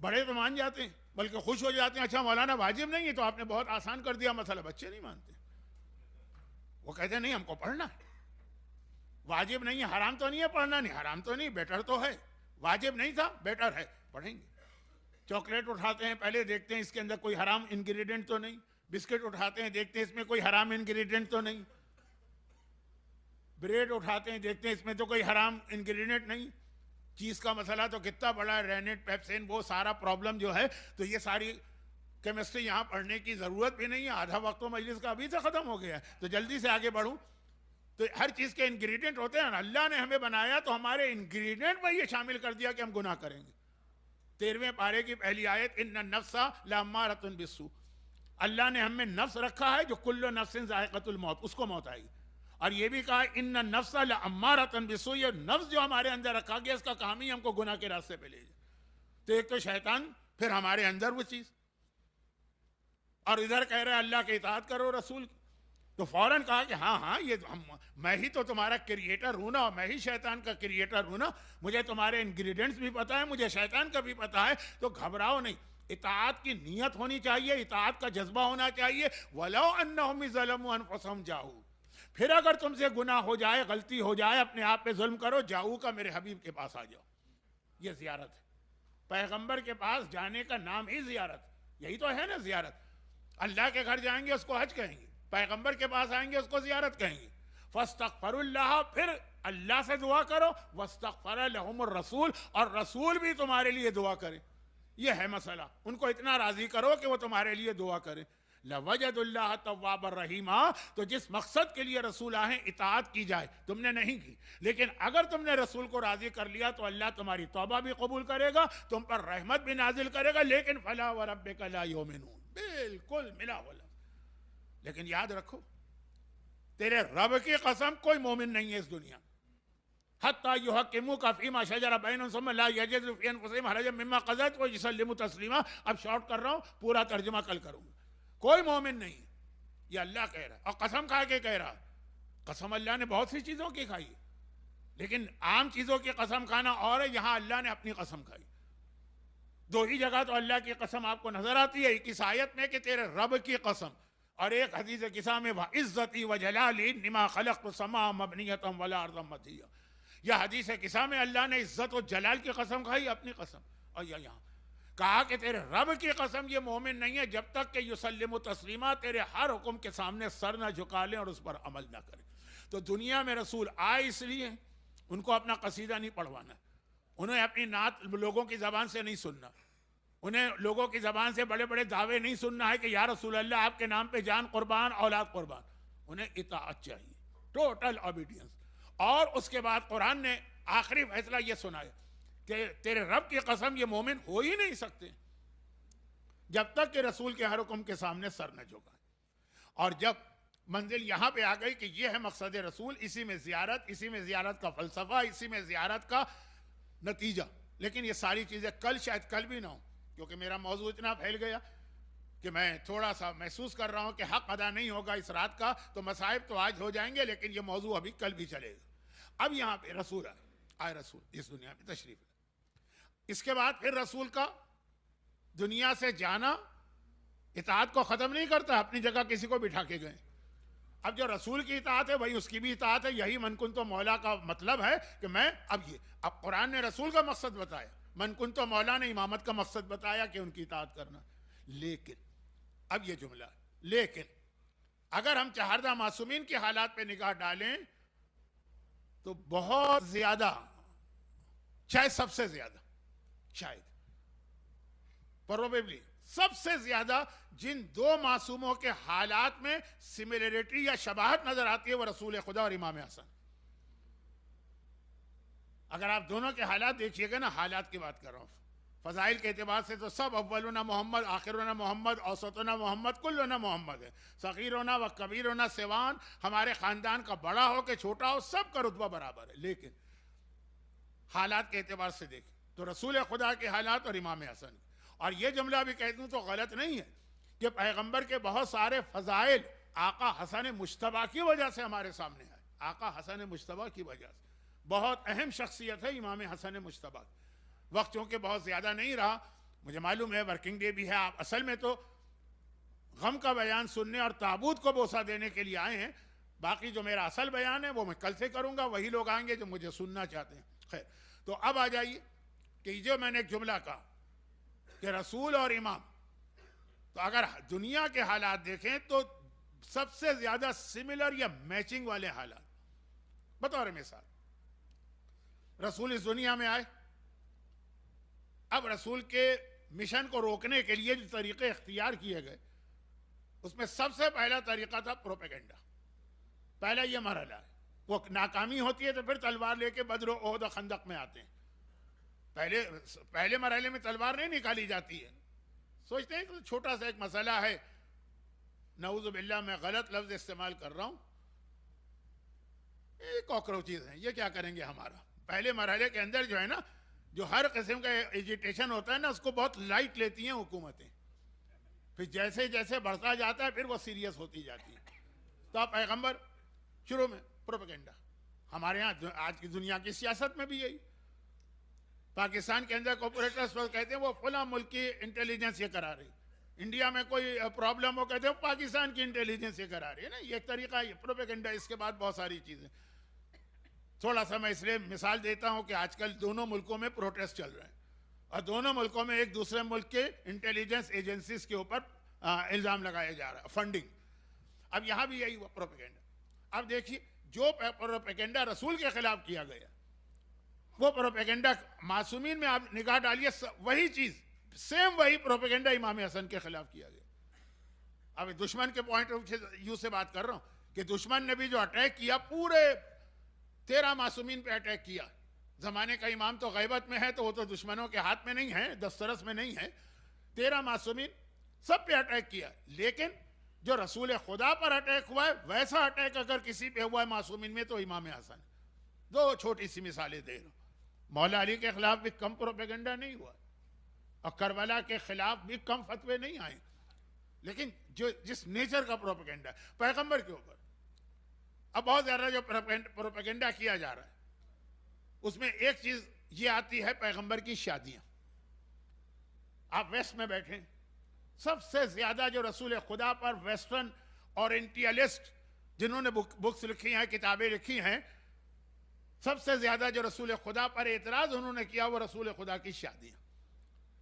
बड़े तो मान जाते हैं, बल्कि खुश हो जाते हैं, अच्छा मौलाना वाजिब नहीं है तो आपने बहुत आसान कर दिया मसला। बच्चे नहीं मानते, वो कहते नहीं हमको पढ़ना है। वाजिब नहीं है, हराम तो नहीं है, पढ़ना नहीं, हराम तो नहीं, बेटर तो है। वाजिब नहीं था, बेटर है, पढ़ेंगे। चॉकलेट उठाते हैं, पहले देखते हैं इसके अंदर कोई हराम इंग्रेडिएंट तो नहीं। बिस्किट उठाते हैं, देखते हैं इसमें कोई हराम इंग्रेडिएंट तो नहीं। ब्रेड उठाते हैं, देखते हैं इसमें तो कोई हराम इंग्रेडिएंट नहीं। चीज़ का मसला तो कितना बड़ा है, रेनेट, पेप्सिन, वो सारा प्रॉब्लम जो है। तो ये सारी केमिस्ट्री यहाँ पढ़ने की ज़रूरत भी नहीं है। आधा वक्त तो मजलिस का अभी से ख़त्म हो गया है, तो जल्दी से आगे बढ़ूँ। तो हर चीज़ के इंग्रेडिएंट होते हैं। अल्लाह ने हमें बनाया तो हमारे इंग्रेडिएंट में ये शामिल कर दिया कि हम गुनाह करेंगे। 13वें पारे की पहली आयत, इन्ना नफ्सा लअम्मारतुन बिस्सू, अल्लाह ने हमें नफ्स रखा है जो कुल्लु नफ्सिन ज़ाइक़तुल मौत, उसको मौत आएगी। और ये भी कहा इन्ना नफ्सा लअम्मारतुन बिस्सू, ये नफ्स जो हमारे अंदर रखा गया इसका काम ही हमको गुनाह के रास्ते पे ले जाए। तो एक तो शैतान, फिर हमारे अंदर वो चीज़, और इधर कह रहे हैं अल्लाह की इताअत करो, रसूल। तो फौरन कहा कि हाँ हाँ, ये मैं ही तो तुम्हारा क्रिएटर हूं ना, मैं ही शैतान का क्रिएटर हूं ना, मुझे तुम्हारे इंग्रेडिएंट्स भी पता है, मुझे शैतान का भी पता है, तो घबराओ नहीं। इताअत की नीयत होनी चाहिए, इताअत का जज्बा होना चाहिए। वलो अन्नहुम ज़लमू अनफुसहुम जाऊ, फिर अगर तुमसे गुनाह हो जाए, गलती हो जाए, अपने आप पे जुल्म करो, जाऊ का मेरे हबीब के पास आ जाओ। ये जियारत है, पैगंबर के पास जाने का नाम ही जियारत, यही तो है ना जियारत। अल्लाह के घर जाएंगे उसको हज कहेंगे, पैगंबर के पास आएंगे उसको जियारत कहेंगे। फस्तगफिरुल्लाह, फिर अल्लाह से दुआ करो, वस्तगफर लहुमुर रसूल, और रसूल भी तुम्हारे लिए दुआ करे। ये है मसला, उनको इतना राजी करो कि वो तुम्हारे लिए दुआ करे। लवजदुल्लाह तव्वाबर रहीमा, तो जिस मकसद के लिए रसूल आए इताअत की जाए, तुमने नहीं की, लेकिन अगर तुमने रसूल को राजी कर लिया तो अल्लाह तुम्हारी तौबा भी कबूल करेगा, तुम पर रहमत भी नाजिल करेगा। लेकिन फला व रब्बिका ला युमिनून, बिल्कुल मिला वाला। लेकिन याद रखो, तेरे रब की कसम कोई मोमिन नहीं है इस दुनिया। हत्ता युहक्किमुका फीमा शजरा बैनहुम सुम्मा ला यजिदू फी अनफुसिहिम हरजन मिम्मा क़ज़ैत व युसल्लिमू तस्लीमा। अब शॉर्ट कर रहा हूं, पूरा तर्जुमा कल करूंगा। कोई मोमिन नहीं, ये अल्लाह कह रहा है, और कसम खा के कह रहा है। कसम अल्लाह ने बहुत सी चीजों की खाई, लेकिन आम चीजों की कसम खाना और है, यहां अल्लाह ने अपनी कसम खाई। दो ही जगह तो अल्लाह की कसम आपको नजर आती है, एक इस आयत में कि तेरे रब की कसम, और एक हदीस किसा में व इज्जती व जलाली निमा खलक़तु समा मबनियतम वला अर्दम मतिया। यह हदीस किसा में अल्लाह ने इज्जत और जलाल की कसम खाई, अपनी कसम। और यहाँ कहा कि तेरे रब की कसम ये मोमिन नहीं है जब तक कि युसल्लिमु तस्लीमा, तेरे हर हुक्म के सामने सर ना झुका लें और उस पर अमल ना करें। तो दुनिया में रसूल आए इसलिए उनको अपना कसीदा नहीं पढ़वाना, उन्हें अपनी नात लोगों की जबान से नहीं सुनना, उन्हें लोगों की जबान से बड़े बड़े दावे नहीं सुनना है कि या रसूल अल्लाह आपके नाम पे जान कुर्बान औलाद कुर्बान। उन्हें इताअत चाहिए, टोटल ओबीडियंस। और उसके बाद कुरान ने आखिरी फैसला यह सुनाया कि तेरे रब की कसम ये मोमिन हो ही नहीं सकते जब तक कि रसूल के हर हुक्म के सामने सर न झुकाए। और जब मंजिल यहां पे आ गई कि ये है मकसद रसूल, इसी में जियारत, इसी में जियारत का फलसफा, इसी में जियारत का नतीजा। लेकिन ये सारी चीजें कल शायद कल भी ना हो, क्योंकि मेरा मौजू इतना फैल गया कि मैं थोड़ा सा महसूस कर रहा हूं कि हक अदा नहीं होगा इस रात का, तो मसाइब तो आज हो जाएंगे, लेकिन ये मौजू अभी कल भी चलेगा। अब यहां पे रसूल आए रसूल इस दुनिया में तशरीफ लाए। इसके बाद फिर रसूल का दुनिया से जाना इताअत को खत्म नहीं करता, अपनी जगह किसी को बिठा के गए। अब जो रसूल की इताअत है वही उसकी भी इताअत है। यही मन कुन तो मौला का मतलब है कि मैं अब कुरान ने रसूल का मकसद बताया, मन कुन तो मौला ने इमामत का मकसद बताया कि उनकी इताअत करना। लेकिन अब ये जुमला, लेकिन अगर हम चहारदा मासूमीन के हालात पे निगाह डालें तो बहुत ज्यादा, शायद सबसे ज्यादा, शायद प्रोबेबली सबसे ज्यादा जिन दो मासूमों के हालात में सिमिलरिटी या शबाहत नजर आती है वो रसूल खुदा और इमाम हसन। अगर आप दोनों के हालात देखिएगा ना, हालात की बात कर रहा हूं, फजाइल के एतबार से तो सब अव्वलुना मोहम्मद, आखिरुना मोहम्मद, औसतुना मोहम्मद, कुल्लुना मोहम्मद है। सगीरुना व कबीरुना सिवान, हमारे खानदान का बड़ा हो के छोटा हो सबका रुतबा बराबर है। लेकिन हालात के एतबार से देखें तो रसूल खुदा के हालात और इमाम हसन, और ये जुमला भी कह दूं तो गलत नहीं है कि पैगंबर के बहुत सारे फजाइल आका हसन मुश्तबा की वजह से हमारे सामने आए। आका हसन मुश्तबा की वजह से बहुत अहम शख्सियत है इमाम हसन मुश्तबा। वक्त चूंकि बहुत ज्यादा नहीं रहा, मुझे मालूम है वर्किंग डे भी है, आप असल में तो गम का बयान सुनने और ताबूत को बोसा देने के लिए आए हैं। बाकी जो मेरा असल बयान है वो मैं कल से करूंगा, वही लोग आएंगे जो मुझे सुनना चाहते हैं। खैर, तो अब आ जाइए कि जो मैंने एक जुमला कहा कि रसूल और इमाम, तो अगर दुनिया के हालात देखें तो सबसे ज्यादा सिमिलर या मैचिंग वाले हालात, बतौर मिसाल रसूल इस दुनिया में आए। अब रसूल के मिशन को रोकने के लिए जो तरीके इख्तियार किए गए उसमें सबसे पहला तरीका था प्रोपेगेंडा। पहला ये मरहला है, वो नाकामी होती है तो फिर तलवार लेके बद्र ओहद खंदक में आते हैं। पहले मरहले में तलवार नहीं निकाली जाती है, सोचते हैं कि छोटा सा एक मसला है, नऊज़ु बिल्लाह मैं गलत लफ्ज इस्तेमाल कर रहा हूं, ये कॉकरोचेज हैं, ये क्या करेंगे हमारा। पहले मरहले के अंदर जो है ना, जो हर किस्म का एजिटेशन होता है ना, उसको बहुत लाइट लेती हैं हुकूमतें, फिर जैसे जैसे बढ़ता जाता है फिर वो सीरियस होती जाती है। तो आप पैगंबर शुरू में प्रोपेगेंडा, हमारे यहाँ आज की दुनिया की सियासत में भी यही, पाकिस्तान के अंदर कॉर्पोरेटर्स कहते हैं वो फला मुल्क की इंटेलिजेंस ये करा रही, इंडिया में कोई प्रॉब्लम हो कहते हैं पाकिस्तान की इंटेलिजेंस ये करा रही है ना, ये एक तरीका है प्रोपेगेंडा। इसके बाद बहुत सारी चीजें, थोड़ा सा मैं इसलिए मिसाल देता हूं कि आजकल दोनों मुल्कों में प्रोटेस्ट चल रहे हैं और दोनों मुल्कों में एक दूसरे मुल्क के इंटेलिजेंस एजेंसीज के ऊपर इल्जाम लगाया जा रहा है, फंडिंग। अब यहां भी यही हुआ प्रोपेगेंडा। अब देखिए जो प्रोपेगेंडा रसूल के खिलाफ किया गया वो प्रोपेगेंडा मासूमीन में आप निगाह डालिए, वही चीज सेम वही प्रोपेगेंडा इमाम हसन के खिलाफ किया गया। अब दुश्मन के पॉइंट ऑफ व्यू से बात कर रहा हूं कि दुश्मन ने भी जो अटैक किया पूरे 13 मासूमीन पे अटैक किया। जमाने का इमाम तो गैबत में है तो वो तो दुश्मनों के हाथ में नहीं है, दस्तरस में नहीं है। 13 मासूमीन सब पे अटैक किया, लेकिन जो रसूल खुदा पर अटैक हुआ है वैसा अटैक अगर किसी पे हुआ है मासूमीन में तो इमाम हसन। दो छोटी सी मिसालें दे रहा हूं। मौला अली के खिलाफ भी कम प्रोपेगेंडा नहीं हुआ और करबला के खिलाफ भी कम फतवे नहीं आए, लेकिन जो जिस नेचर का प्रोपेगेंडा पैगंबर के ऊपर अब बहुत ज्यादा जो प्रोपेगेंडा किया जा रहा है उसमें एक चीज ये आती है, पैगंबर की शादियां। आप वेस्ट में बैठे, सबसे ज्यादा जो रसूल खुदा पर वेस्टर्न ओरिएंटलिस्ट जिन्होंने बुक्स लिखी हैं, किताबें लिखी हैं, सबसे ज्यादा जो रसूल खुदा पर एतराज उन्होंने किया वो रसूल खुदा की शादियां।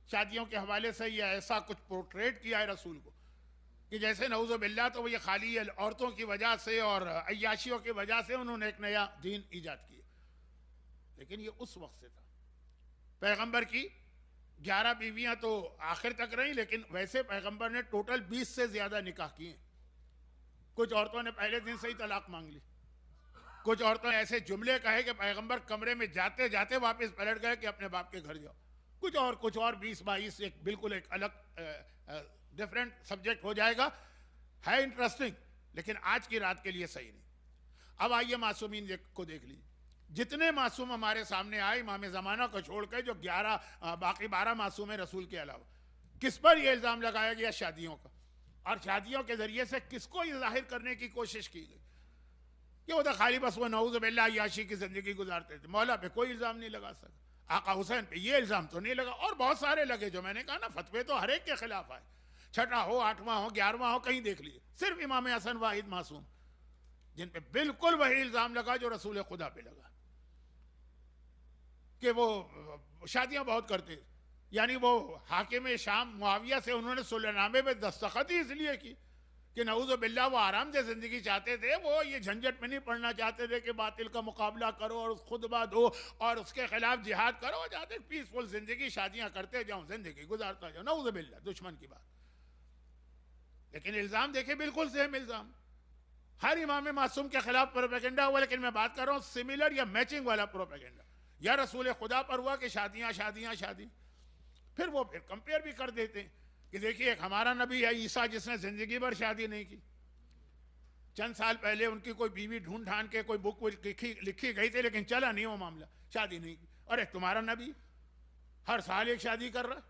शादियों के हवाले से ये ऐसा कुछ पोर्ट्रेट किया है रसूल को कि जैसे नऊज़ बिल्लाह तो वो ये खाली औरतों की वजह से और अय्याशियों की वजह से उन्होंने एक नया दीन ईजाद किया, लेकिन ये उस वक्त से था। पैगंबर की 11 बीवियां तो आखिर तक रही, लेकिन वैसे पैगंबर ने टोटल 20 से ज्यादा निकाह किए। कुछ औरतों ने पहले दिन से ही तलाक मांग ली, कुछ औरतों ने ऐसे जुमले कहे कि पैगंबर कमरे में जाते जाते वापस पलट गए कि अपने बाप के घर जाओ। कुछ और 20-22 एक बिल्कुल एक अलग डिफरेंट सब्जेक्ट हो जाएगा, है इंटरेस्टिंग, लेकिन आज की रात के लिए सही नहीं। अब आइए मासूमीन को देख लीजिए। जितने मासूम हमारे सामने आए इमाम ज़माना को छोड़ कर, जो 11 बाकी 12 मासूम है रसूल के अलावा, किस पर यह इल्ज़ाम लगाया गया? शादियों का। और शादियों के जरिए से किसको ये जाहिर करने की कोशिश की गई कि वो तो खाली बस वो नऊज़ बिल्लाह याशी की जिंदगी गुजारते थे। मौला पे कोई इल्ज़ाम नहीं लगा सका, आका हुसैन पे ये इल्ज़ाम तो नहीं लगा, और बहुत सारे लगे जो मैंने कहा ना, फतवे तो हर एक के खिलाफ आए, छठा हो, 8वां हो, 11वां हो, कहीं देख लिए। सिर्फ इमाम हसन वाहिद मासूम जिन पे बिल्कुल वही इल्ज़ाम लगा जो रसूल खुदा पे लगा कि वो शादियां बहुत करते, यानी वो हाकिम शाम मुआविया से उन्होंने सुलहनामे में दस्तखत ही इसलिए की कि नऊज़ बिल्लाह वो आराम से जिंदगी चाहते थे, वो ये झंझट में नहीं पड़ना चाहते थे कि बातिल का मुकाबला करो और खुतबा दो और उसके खिलाफ जिहाद करो, चाहते पीसफुल जिंदगी, शादियां करते जाओ, जिंदगी गुजारता जाओ। नऊज़ बिल्लाह, दुश्मन की बात। लेकिन इल्जाम देखे बिल्कुल सेम इल्जाम हर इमाम मासूम के खिलाफ प्रोपेगेंडा हुआ, लेकिन मैं बात कर रहा हूं सिमिलर या मैचिंग वाला प्रोपेगेंडा। या रसूल खुदा पर हुआ कि शादियां शादियां शादी, फिर वो फिर कंपेयर भी कर देते हैं कि देखिए एक हमारा नबी है ईसा जिसने जिंदगी भर शादी नहीं की, चंद साल पहले उनकी कोई बीवी ढूंढ ढांड के कोई बुक लिखी गई थी, लेकिन चला नहीं वो मामला, शादी नहीं की। और एक तुम्हारा नबी हर साल एक शादी कर रहा है।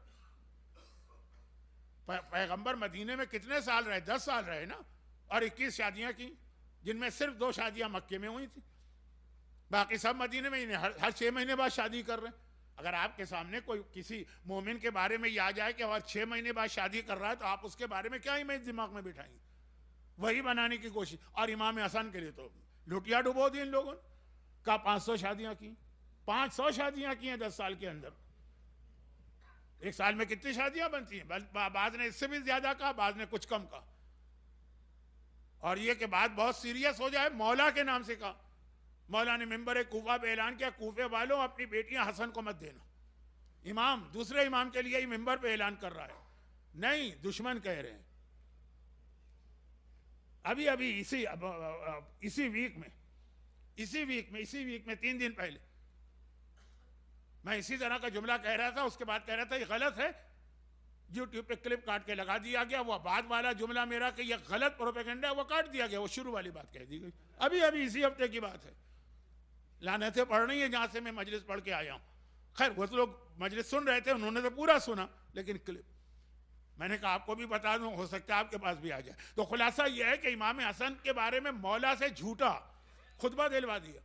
पैगंबर मदीने में कितने साल रहे? 10 साल रहे ना, और 21 शादियां की, जिनमें सिर्फ 2 शादियां मक्के में हुई थी, बाकी सब मदीने में। हर 6 महीने बाद शादी कर रहे हैं। अगर आपके सामने कोई किसी मोमिन के बारे में ये आ जाए कि हर 6 महीने बाद शादी कर रहा है, तो आप उसके बारे में क्या इमेज दिमाग में बिठाएंगे? वही बनाने की कोशिश। और इमाम हसन के लिए तो लुटिया डुबो दी इन लोगों ने, कहा 500 शादियां की, 500 शादियां की हैं 10 साल के अंदर। एक साल में कितनी शादियां बनती हैं? बाद ने इससे भी ज्यादा कहा, बाद ने कुछ कम कहा। और ये कि बात बहुत सीरियस हो जाए, मौला के नाम से कहा। मौला ने मिंबर कूफा पे ऐलान किया, कूफे वालों अपनी बेटियां हसन को मत देना। इमाम दूसरे इमाम के लिए ही मिंबर पे ऐलान कर रहा है, नहीं दुश्मन कह रहे हैं। अभी अभी इसी वीक में 3 दिन पहले मैं इसी तरह का जुमला कह रहा था, उसके बाद कह रहा था ये गलत है, यूट्यूब पे क्लिप काट के लगा दिया गया। वो बाद वाला जुमला मेरा कि ये गलत प्रोपेगेंडा है वो काट दिया गया, वो शुरू वाली बात कह दी गई। अभी इसी हफ्ते की बात है। लानतें पढ़ रही है जहां से मैं मजलिस पढ़ के आया हूं। खैर वो तो लोग मजलिस सुन रहे थे, उन्होंने तो पूरा सुना, लेकिन क्लिप मैंने कहा आपको भी बता दूं, हो सकता है आपके पास भी आ जाए। तो खुलासा यह है कि इमाम हसन के बारे में मौला से झूठा खुतबा दिलवा दिया।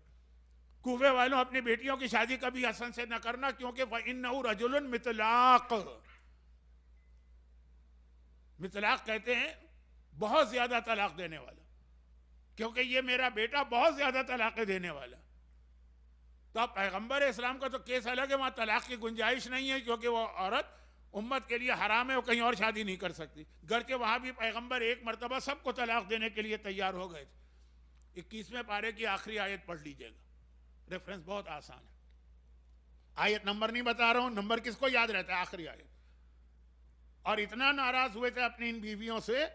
कूफे वालों, अपनी बेटियों की शादी कभी हसन से न करना, क्योंकि इन्नहु रजुलन मितलाक, मितलाक कहते हैं बहुत ज्यादा तलाक देने वाला, क्योंकि ये मेरा बेटा बहुत ज्यादा तलाक़ें देने वाला। तो अब पैगंबर इस्लाम का तो केस अलग है, वहां तलाक की गुंजाइश नहीं है, क्योंकि वो औरत उम्मत के लिए हराम है, वो कहीं और शादी नहीं कर सकती। गर्चे वहां भी पैगंबर एक मरतबा सबको तलाक देने के लिए तैयार हो गए थे। 21वें पारे की आखिरी आयत पढ़ लीजिएगा, रेफरेंस बहुत आसान है। आयत नंबर नहीं बता रहा हूं, नंबर किसको याद रहता है, आखिरी आयत। और इतना नाराज हुए थे अपनी इन बीवियों से,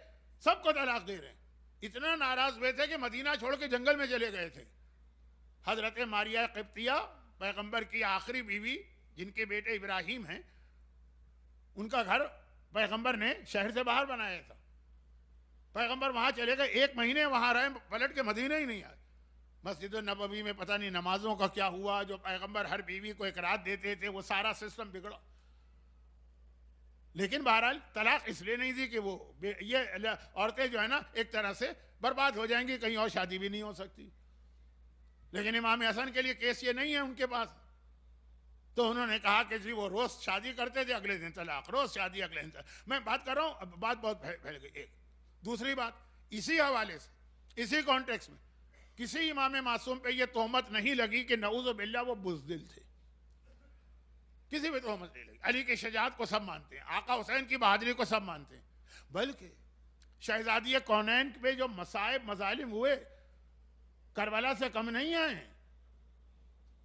सबको तलाक दे रहे हैं, इतना नाराज हुए थे कि मदीना छोड़ के जंगल में चले गए थे। हजरत मारिया क़िब्तिया, पैगंबर की आखिरी बीवी, जिनके बेटे इब्राहिम हैं, उनका घर पैगंबर ने शहर से बाहर बनाया था। पैगंबर वहां चले गए, 1 महीने वहां रहे, पलट के मदीने ही नहीं आए। मस्जिद नबवी में पता नहीं नमाजों का क्या हुआ, जो पैगंबर हर बीवी को एक रात देते थे, वो सारा सिस्टम बिगड़ा। लेकिन बहरहाल तलाक इसलिए नहीं दी कि वो ये औरतें जो है ना एक तरह से बर्बाद हो जाएंगी, कहीं और शादी भी नहीं हो सकती। लेकिन इमाम हसन के लिए केस ये नहीं है उनके पास, तो उन्होंने कहा कि जी वो रोज शादी करते थे, अगले दिन तलाक, रोज शादी अगले दिन तलाक। मैं बात कर रहा हूं, बात बहुत फैल गई। एक दूसरी बात, इसी हवाले से, इसी कॉन्टेक्स्ट में किसी इमाम मासूम पे ये तोहमत नहीं लगी कि नऊज़ बिल्लाह वो बुज़दिल थे, किसी भी तोहमत नहीं लगी। अली की शजाअत को सब मानते हैं, आका हुसैन की बहादुरी को सब मानते हैं, बल्कि शहजादी कौनैन पे जो मसाइब मजालिम हुए करबला से कम नहीं आए।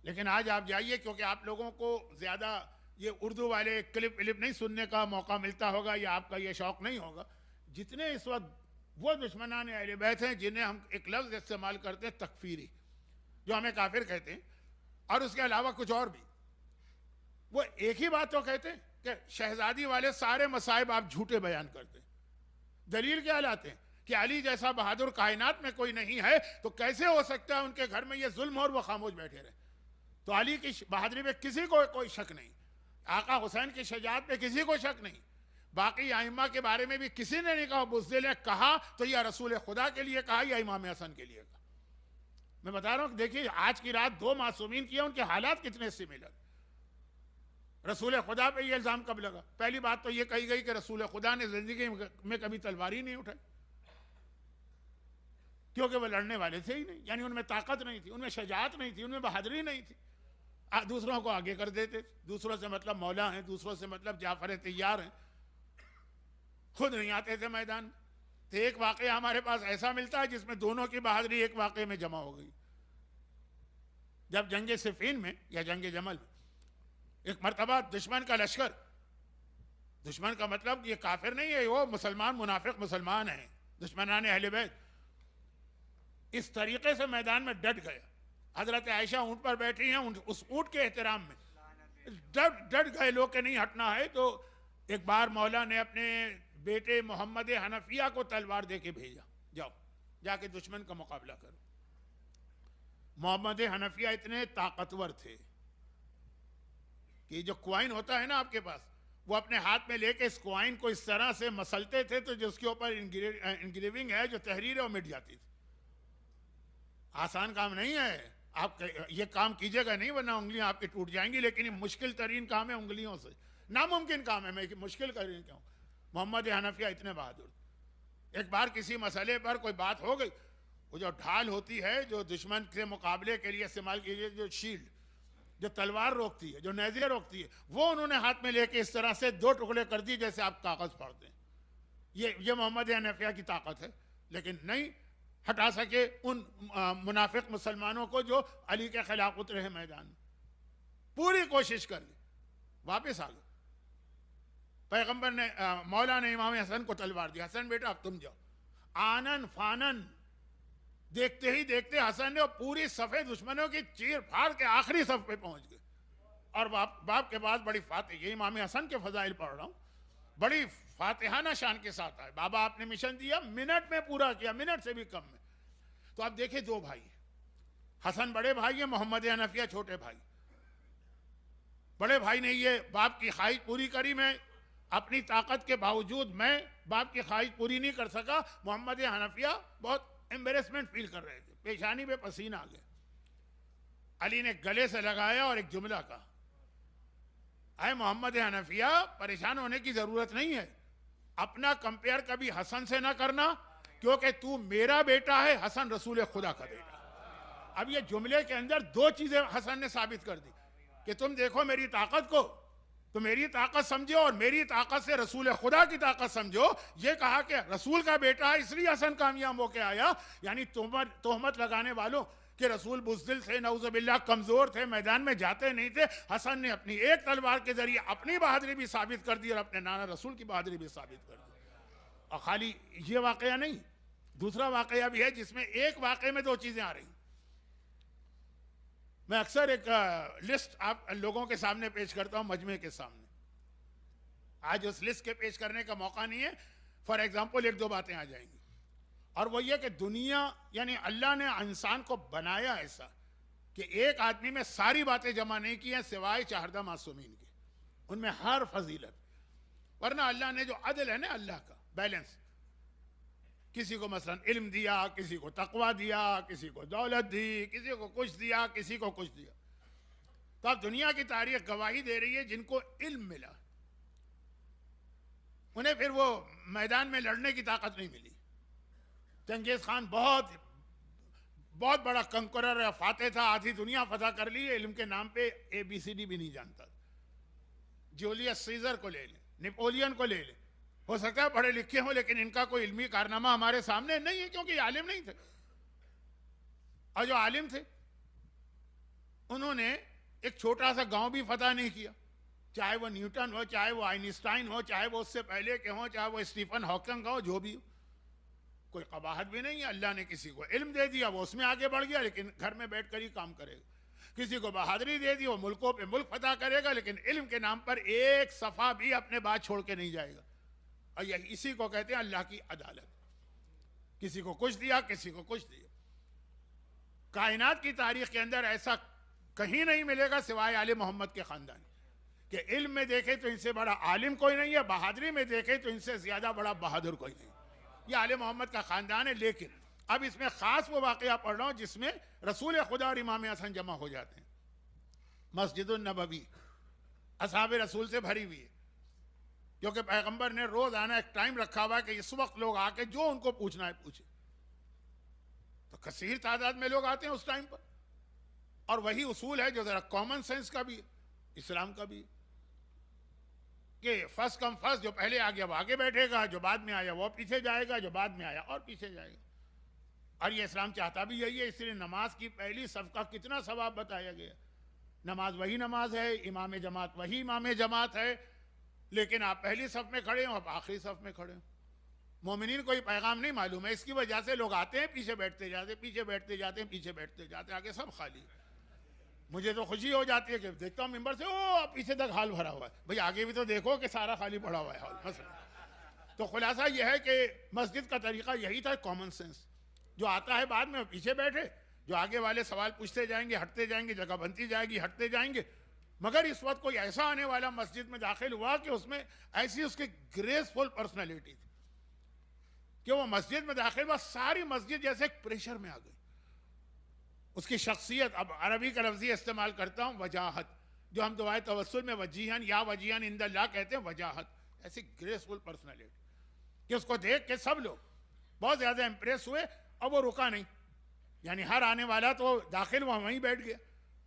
लेकिन आज आप जाइए, क्योंकि आप लोगों को ज्यादा ये उर्दू वाले क्लिप विलिप नहीं सुनने का मौका मिलता होगा, या आपका ये शौक नहीं होगा, जितने इस वक्त वो दुश्मनान अहले बैत हैं जिन्हें हम एक लफ्ज इस्तेमाल करते हैं तकफीरी, जो हमें काफिर कहते हैं, और उसके अलावा कुछ और भी, वो एक ही बात तो कहते हैं कि शहजादी वाले सारे मसाइब आप झूठे बयान करते हैं। दलील क्या लाते हैं कि अली जैसा बहादुर कायनात में कोई नहीं है, तो कैसे हो सकता है उनके घर में ये जुल्म और वो खामोश बैठे रहे। तो अली की बहादुरी पे किसी को कोई शक नहीं, आका हुसैन की शजाअत पे किसी को शक नहीं, बाकी आइम्मा के बारे में भी किसी ने नहीं कहा बुज़दिल है, कहा तो या रसूल खुदा के लिए कहा या इमाम हसन के लिए कहा। मैं बता रहा हूं, देखिए आज की रात 2 मासूमीन किए, उनके हालात कितने सिमिलर। रसूल खुदा पे ये इल्जाम कब लगा? पहली बात तो ये कही गई कि रसूल खुदा ने जिंदगी में कभी तलवार ही नहीं उठाई, क्योंकि वो लड़ने वाले थे ही नहीं, यानी उनमें ताकत नहीं थी, उनमें शजाअत नहीं थी, उनमें बहादुरी नहीं थी। दूसरों को आगे कर देते, दूसरों से मतलब मौला हैं, दूसरों से मतलब जाफर तैयार हैं, खुद नहीं आते थे मैदान। तो एक वाकया हमारे पास ऐसा मिलता है जिसमें दोनों की बहादुरी एक वाकये में जमा हो गई। जब जंग सिफीन में या जंग जमल में एक मरतबा दुश्मन का लश्कर, दुश्मन का मतलब ये काफिर नहीं है, वो मुसलमान मुनाफिक मुसलमान है, दुश्मनाने अहले बैत, इस तरीके से मैदान में डट गया। हजरत आयशा ऊंट पर बैठी हैं, उस ऊंट के एहतराम में डट गए लोग के नहीं हटना है। तो एक बार मौला ने अपने बेटे मोहम्मद हनफिया को तलवार दे के भेजा, जाओ जाके दुश्मन का मुकाबला करो। मोहम्मद हनफिया इतने ताकतवर थे कि जो क्वाइन होता है ना आपके पास, वो अपने हाथ में लेके इस क्वाइन को इस तरह से मसलते थे तो जो उसके ऊपर इंग्रेविंग है, जो तहरीर है, वो मिट जाती थी। आसान काम नहीं है, आप ये काम कीजिएगा नहीं वरना उंगलियां आपकी टूट जाएंगी, लेकिन ये मुश्किल तरीन काम है, उंगलियों से नामुमकिन काम है। मैं मुश्किल तरीन क्यों? मोहम्मद हनफिया इतने बहादुर। एक बार किसी मसले पर कोई बात हो गई, वो जो ढाल होती है जो दुश्मन के मुकाबले के लिए इस्तेमाल की जाए, जो शील्ड, जो तलवार रोकती है, जो नेज़े रोकती है, वो उन्होंने हाथ में लेके इस तरह से 2 टुकड़े कर दिए जैसे आप कागज फाड़ते हैं। ये मोहम्मद हनफिया की ताकत है। लेकिन नहीं हटा सके उन मुनाफिक मुसलमानों को जो अली के खिलाफ उतरे हैं मैदान में। पूरी कोशिश कर ली, वापस आ गए। पैगंबर ने मौला ने इमाम हसन को तलवार दी, हसन बेटा अब तुम जाओ। आनन फानन देखते ही देखते हसन ने पूरी सफे दुश्मनों की चीर फाड़ के आखिरी सफ पे पहुंच गए। और बाप के बाद बड़ी फातिह, ये इमाम हसन के फजाइल पढ़ रहा हूं, बड़ी फातिहाना शान के साथ आए। बाबा आपने मिशन दिया, मिनट में पूरा किया, मिनट से भी कम में। तो आप देखिए 2 भाई, हसन बड़े भाई है, मोहम्मद हनफिया छोटे भाई। बड़े भाई ने ये बाप की ख्वाहिश पूरी करी, मैं अपनी ताकत के बावजूद मैं बाप की ख्वाहिश पूरी नहीं कर सका। मोहम्मद हनफिया बहुत एम्बेरसमेंट फील कर रहे थे, पेशानी पे पसीना आ गया। अली ने गले से लगाया और एक जुमला कहा, अय मोहम्मद हनफिया, परेशान होने की जरूरत नहीं है, अपना कंपेयर कभी हसन से ना करना, क्योंकि तू मेरा बेटा है, हसन रसूल खुदा का बेटा। अब ये जुमले के अंदर दो चीजें हसन ने साबित कर दी कि तुम देखो मेरी ताकत को, तो मेरी ताकत समझो और मेरी ताकत से रसूल खुदा की ताकत समझो। ये कहा कि रसूल का बेटा है इसलिए हसन कामयाब होके आया, यानी तोहमत लगाने वालों कि रसूल बुज़दिल थे, नऊज़ुबिल्लाह कमजोर थे, मैदान में जाते नहीं थे, हसन ने अपनी एक तलवार के जरिए अपनी बहादुरी भी साबित कर दी और अपने नाना रसूल की बहादुरी भी साबित कर दी। और खाली ये वाकया नहीं, दूसरा वाकया भी है जिसमें एक वाकये में दो चीजें आ रही। मैं अक्सर एक लिस्ट आप लोगों के सामने पेश करता हूं, मजमे के सामने। आज उस लिस्ट के पेश करने का मौका नहीं है, फॉर एग्जाम्पल एक दो बातें आ जाएंगी, और वो ये कि दुनिया यानी अल्लाह ने इंसान को बनाया ऐसा कि एक आदमी में सारी बातें जमा नहीं की हैं सिवाय चाहरदा मासूमीन के, उनमें हर फजीलत। वरना अल्लाह ने जो अदल है ना, अल्लाह का बैलेंस, किसी को मसलन इल्म दिया, किसी को तकवा दिया, किसी को दौलत दी, किसी को कुछ दिया, किसी को कुछ दिया। तो अब दुनिया की तारीख गवाही दे रही है जिनको इल्म मिला उन्हें फिर वो मैदान में लड़ने की ताकत नहीं मिली। चंगेज खान बहुत बहुत बड़ा कंकरर या फाते था, आधी दुनिया फतह कर ली, इल्म के नाम पे ABCD भी नहीं जानता। जूलियस सीजर को ले ले, नेपोलियन को ले ले, हो सकता है पढ़े लिखे हो लेकिन इनका कोई इल्मी कारनामा हमारे सामने नहीं है, क्योंकि आलिम नहीं थे। और जो आलिम थे उन्होंने एक छोटा सा गांव भी फतह नहीं किया, चाहे वो न्यूटन हो, चाहे वो आइंस्टाइन हो, चाहे वो उससे पहले के हो, चाहे वो स्टीफन हॉकिंग हो, जो भी हो, कोई कबाहत भी नहीं है। अल्लाह ने किसी को इल्म दे दिया, वो उसमें आगे बढ़ गया, लेकिन घर में बैठ कर ही काम करेगा। किसी को बहादुरी दे दी, वो मुल्कों पे मुल्क फतह करेगा, लेकिन इल्म के नाम पर एक सफा भी अपने बात छोड़ के नहीं जाएगा। और यही इसी को कहते हैं अल्लाह की अदालत। किसी को कुछ दिया, किसी को कुछ दिया। कायनात की तारीख के अंदर ऐसा कहीं नहीं मिलेगा सिवाय आले मोहम्मद के खानदान के। इल्म में देखे तो इनसे बड़ा आलिम कोई नहीं है, बहादुरी में देखे तो इनसे ज्यादा बड़ा बहादुर कोई नहीं। ये आले मोहम्मद का खानदान है। लेकिन अब इसमें खास वो वाकया पढ़ रहा हूं जिसमें रसूल खुदा और इमाम हसन जमा हो जाते हैं। मस्जिदुन नबवी असहाब रसूल से भरी हुई है, क्योंकि पैगंबर ने रोज आना एक टाइम रखा हुआ है कि इस वक्त लोग आके जो उनको पूछना है पूछे। तो कसीर तादाद में लोग आते हैं उस टाइम पर, और वही उसूल है जो जरा कॉमन सेंस का भी है, इस्लाम का भी, कि फर्स्ट कम फर्स्ट, जो पहले आ गया वो आगे बैठेगा, जो बाद में आया वो पीछे जाएगा, जो बाद में आया और पीछे जाएगा। और ये इस्लाम चाहता भी यही है। इसलिए नमाज की पहली सफ का कितना सवाब बताया गया। नमाज वही नमाज है, इमाम जमात वही इमाम जमात है, लेकिन आप पहली सफ में खड़े हो, आप आखिरी सफ में खड़े हो। मोमिनीन को ये पैगाम नहीं मालूम है, इसकी वजह से लोग आते हैं, पीछे बैठते जाते, पीछे बैठते जाते हैं, पीछे बैठते जाते, आगे सब खाली। मुझे तो खुशी हो जाती है कि देखता हूँ मिंबर से, ओ पीछे तक हाल भरा हुआ है। भाई आगे भी तो देखो कि सारा खाली पड़ा हुआ है हाल। मसला तो खुलासा यह है कि मस्जिद का तरीका यही था, कॉमन सेंस। जो आता है बाद में पीछे बैठे, जो आगे वाले सवाल पूछते जाएंगे, हटते जाएंगे, जगह बनती जाएगी, हटते जाएंगे। मगर इस वक्त कोई ऐसा आने वाला मस्जिद में दाखिल हुआ कि उसमें ऐसी उसकी ग्रेसफुल पर्सनैलिटी थी कि वो मस्जिद में दाखिल हुआ, सारी मस्जिद जैसे एक प्रेशर में आ गई। उसकी शख्सियत, अब अरबी का लफ्ज़ इस्तेमाल करता हूँ, वजाहत, जो हम दुआए तवस्सुल में वजीहन या वजीहन इंदल्लाह कहते हैं, वजाहत, ऐसी ग्रेसफुल पर्सनैलिटी कि उसको देख के सब लोग बहुत ज़्यादा इंप्रेस हुए। और वो रुका नहीं, यानी हर आने वाला तो दाखिल हुआ वहीं बैठ गया,